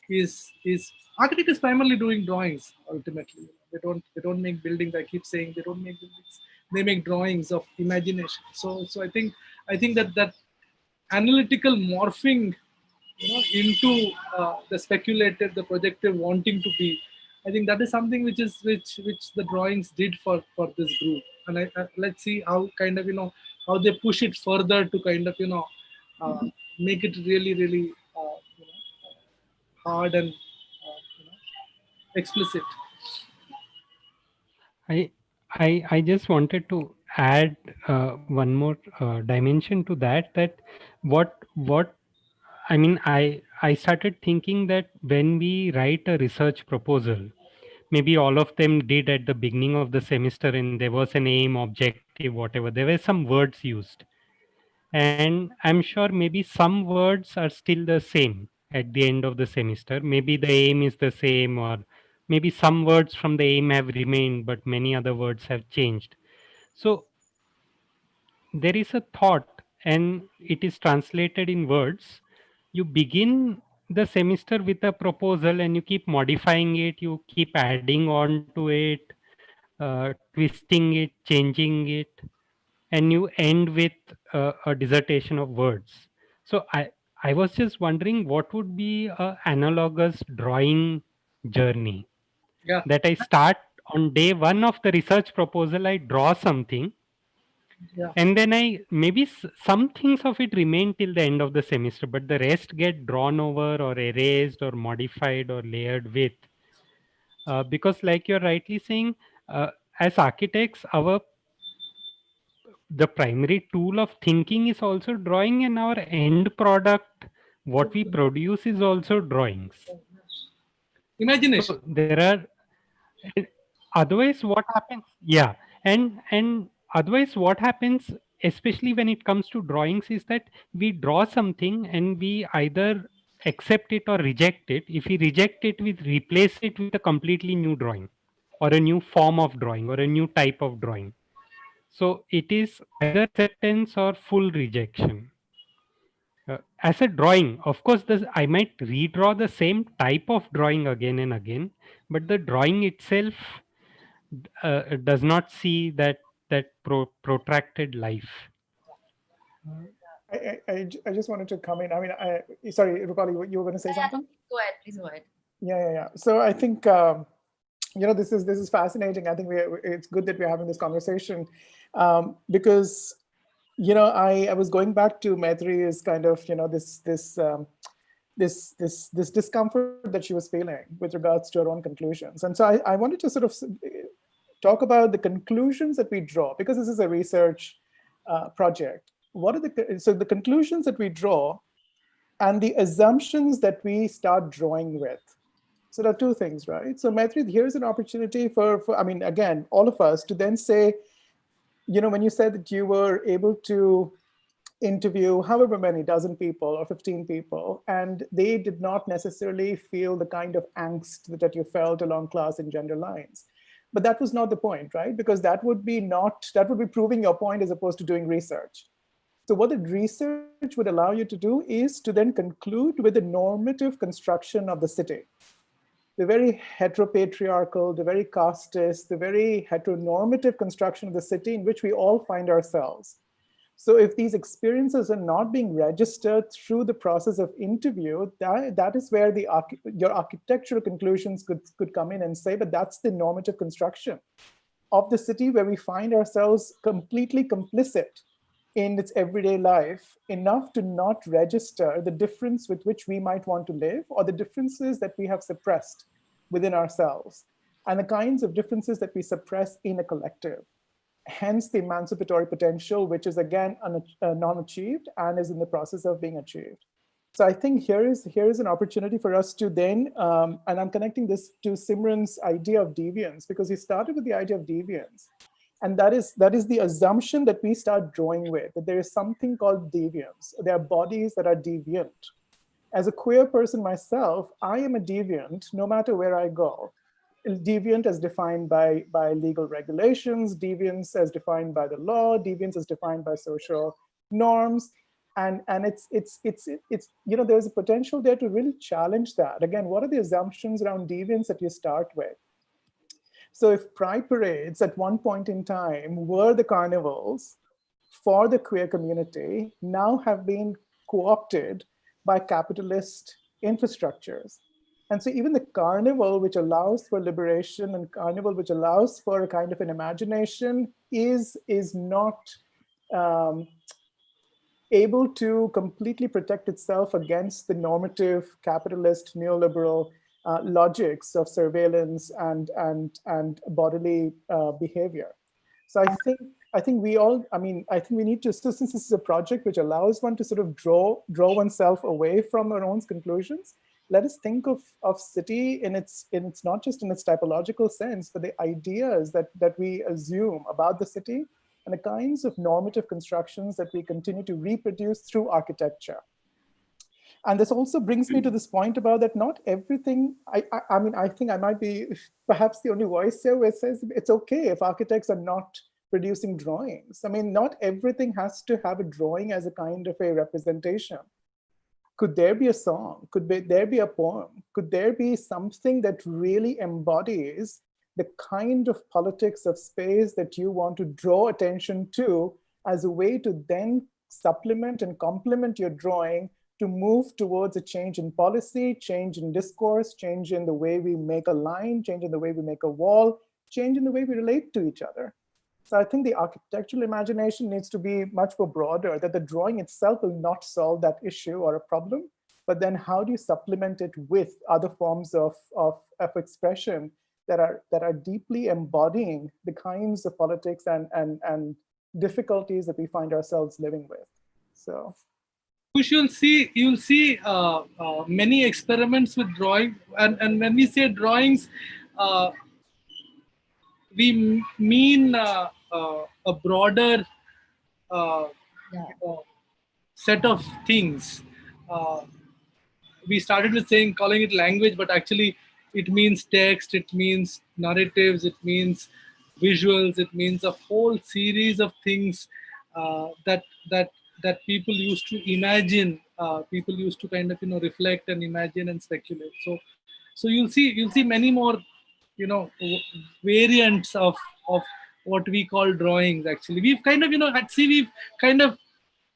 is primarily doing drawings. Ultimately, they don't make buildings. I keep saying they don't make buildings, they make drawings of imagination. So I think that analytical morphing, into the speculative, the projective wanting to be, I think that is something which the drawings did for this group. And let's see how kind of, how they push it further to kind of, uh, make it really really, hard and, explicit. I I just wanted to add one more dimension to that. That what I mean, I started thinking that when we write a research proposal, maybe all of them did at the beginning of the semester, and there was an aim, objective, whatever. There were some words used, and I'm sure maybe some words are still the same at the end of the semester. Maybe the aim is the same, or maybe some words from the aim have remained, but many other words have changed. So there is a thought, and it is translated in words. You begin the semester with a proposal, and you keep modifying it, you keep adding on to it, twisting it, changing it, and you end with a dissertation of words. So I was just wondering what would be a analogous drawing journey, Yeah, that I start on day one of the research proposal, I draw something, yeah, and then I maybe some things of it remain till the end of the semester, but the rest get drawn over or erased or modified or layered with, because like you're rightly saying, uh, as architects, our the primary tool of thinking is also drawing, and our end product, what we produce, is also drawings. imagination. So there are, and otherwise what happens, yeah, and otherwise what happens, especially when it comes to drawings, is that we draw something and we either accept it or reject it. If we reject it, we replace it with a completely new drawing, or a new form of drawing, or a new type of drawing. So it is either acceptance or full rejection. As a drawing, of course, I might redraw the same type of drawing again and again, but the drawing itself does not see that protracted life. I just wanted to come in. I mean, sorry, Rupali, you were going to say something? Go ahead, please go ahead. Yeah. So I think, this is fascinating. I think it's good that we're having this conversation, because, I was going back to Maitri's kind of, this discomfort that she was feeling with regards to her own conclusions. And so I wanted to sort of talk about the conclusions that we draw, because this is a research project. What are the conclusions that we draw and the assumptions that we start drawing with? So there are two things, right? So Maitri, here's an opportunity for I mean, again, all of us to then say, when you said that you were able to interview however many dozen people or 15 people, and they did not necessarily feel the kind of angst that you felt along class and gender lines. But that was not the point, right? Because that would be proving your point as opposed to doing research. So what the research would allow you to do is to then conclude with the normative construction of the city. The very heteropatriarchal, the very casteist, the very heteronormative construction of the city in which we all find ourselves. So if these experiences are not being registered through the process of interview, that is where your architectural conclusions could come in and say, but that's the normative construction of the city where we find ourselves completely complicit in its everyday life, enough to not register the difference with which we might want to live, or the differences that we have suppressed within ourselves, and the kinds of differences that we suppress in a collective. Hence the emancipatory potential, which is again non-achieved and is in the process of being achieved. So I think here is an opportunity for us to then, and I'm connecting this to Simran's idea of deviance, because he started with the idea of deviance. And that is the assumption that we start drawing with, that there is something called deviance. There are bodies that are deviant. As a queer person myself, I am a deviant no matter where I go. Deviant as defined by legal regulations, deviance as defined by the law, deviance as defined by social norms. And it's there's a potential there to really challenge that. Again, what are the assumptions around deviance that you start with? So if pride parades at one point in time were the carnivals for the queer community, now have been co-opted by capitalist infrastructures. And so even the carnival, which allows for liberation, and carnival, which allows for a kind of an imagination, is not able to completely protect itself against the normative capitalist neoliberal logics of surveillance and bodily behavior. So I think we all, I think we need to, so since this is a project which allows one to sort of draw oneself away from our own conclusions, let us think of city in its not just in its typological sense, but the ideas that we assume about the city and the kinds of normative constructions that we continue to reproduce through architecture. And this also brings me to this point about that not everything, I think I might be perhaps the only voice here where it says it's okay if architects are not producing drawings. I mean, not everything has to have a drawing as a kind of a representation. Could there be a song? Could there be a poem? Could there be something that really embodies the kind of politics of space that you want to draw attention to as a way to then supplement and complement your drawing to move towards a change in policy, change in discourse, change in the way we make a line, change in the way we make a wall, change in the way we relate to each other. So I think the architectural imagination needs to be much more broader, that the drawing itself will not solve that issue or a problem, but then how do you supplement it with other forms of expression that are deeply embodying the kinds of politics and difficulties that we find ourselves living with. So. You'll see many experiments with drawing, and when we say drawings, we mean a broader set of things. We started with calling it language, but actually it means text, it means narratives, it means visuals, it means a whole series of things that people used to imagine, people used to kind of reflect and imagine and speculate. So you'll see many more variants of what we call drawings. Actually, we've kind of we've kind of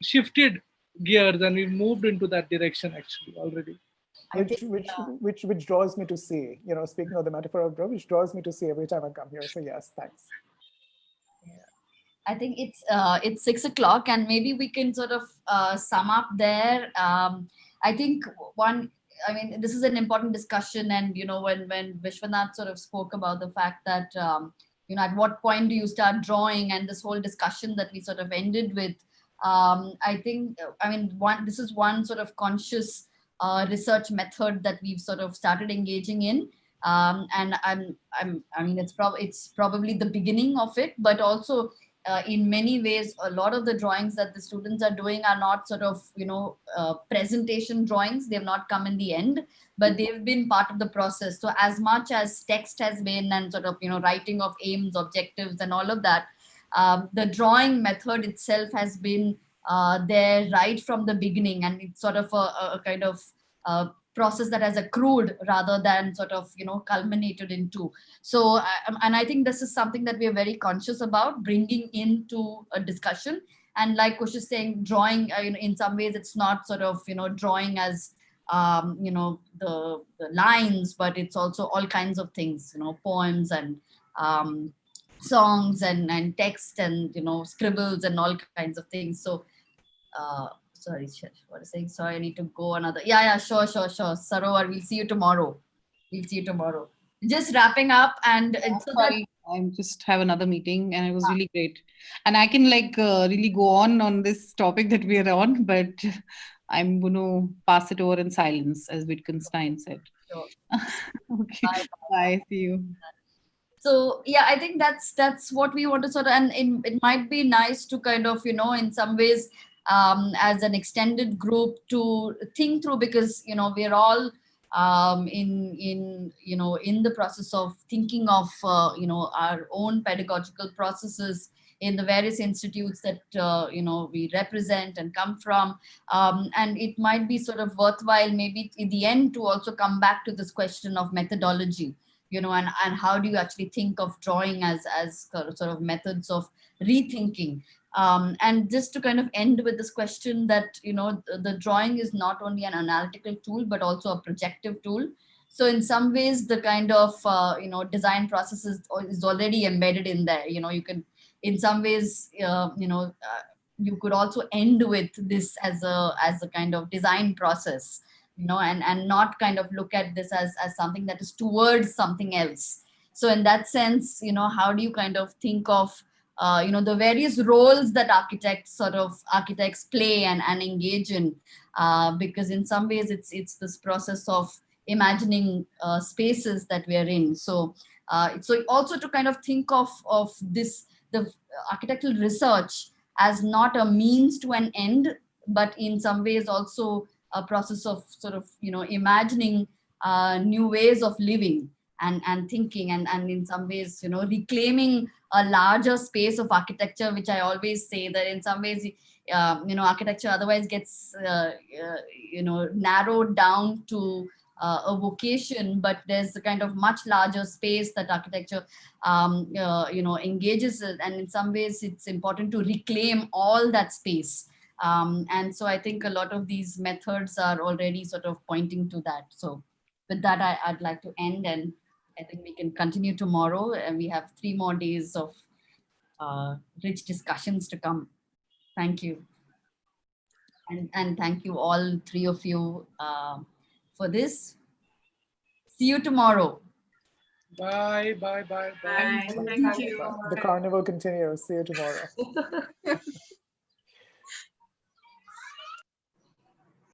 shifted gears and we've moved into that direction actually already. Which draws me to see, speaking of the metaphor of draw, which draws me to see every time I come here. So yes, thanks. I think it's 6 o'clock, and maybe we can sort of sum up there. I think this is an important discussion, and when Vishwanath sort of spoke about the fact that at what point do you start drawing, and this whole discussion that we sort of ended with, I think this is one sort of conscious research method that we've sort of started engaging in, and it's probably the beginning of it, but also in many ways, a lot of the drawings that the students are doing are not sort of, presentation drawings. They've not come in the end, but they've been part of the process. So as much as text has been and sort of, writing of aims, objectives and all of that, the drawing method itself has been there right from the beginning. And it's sort of a kind of process that has accrued rather than sort of, culminated into. So, and I think this is something that we are very conscious about bringing into a discussion. And like Kush is saying, drawing, in some ways, it's not sort of, drawing as, the lines, but it's also all kinds of things, poems and songs and text and, scribbles and all kinds of things. So, sorry, what is saying? Sorry, I need to go another. Yeah, sure. Sarovar, we'll see you tomorrow. Just wrapping up, and so sorry, I just have another meeting, and it was really great. And I can really go on this topic that we are on, but I'm going to pass it over in silence, as Wittgenstein said. Sure. Okay, bye. See you. So yeah, I think that's what we want to sort of, and it might be nice to kind of, in some ways, as an extended group to think through, because we're all in the process of thinking of our own pedagogical processes in the various institutes that we represent and come from, and it might be sort of worthwhile maybe in the end to also come back to this question of methodology, and how do you actually think of drawing as sort of methods of rethinking. And just to kind of end with this question that, the drawing is not only an analytical tool, but also a projective tool. So in some ways, the kind of, design process is already embedded in there. You can, in some ways, you could also end with this as a kind of design process, and not kind of look at this as something that is towards something else. So in that sense, how do you kind of think of, the various roles that architects play and engage in, because in some ways it's this process of imagining spaces that we are in. So also to kind of think of the architectural research as not a means to an end, but in some ways also a process of sort of, imagining new ways of living and thinking, and in some ways, reclaiming a larger space of architecture, which I always say that in some ways, architecture otherwise gets, narrowed down to a vocation, but there's a kind of much larger space that architecture, engages in, and in some ways it's important to reclaim all that space. And so I think a lot of these methods are already sort of pointing to that. So with that, I'd like to end, and I think we can continue tomorrow, and we have 3 more days of rich discussions to come. Thank you. And thank you all 3 of you for this. See you tomorrow. Bye. Thank you. The carnival continues. See you tomorrow.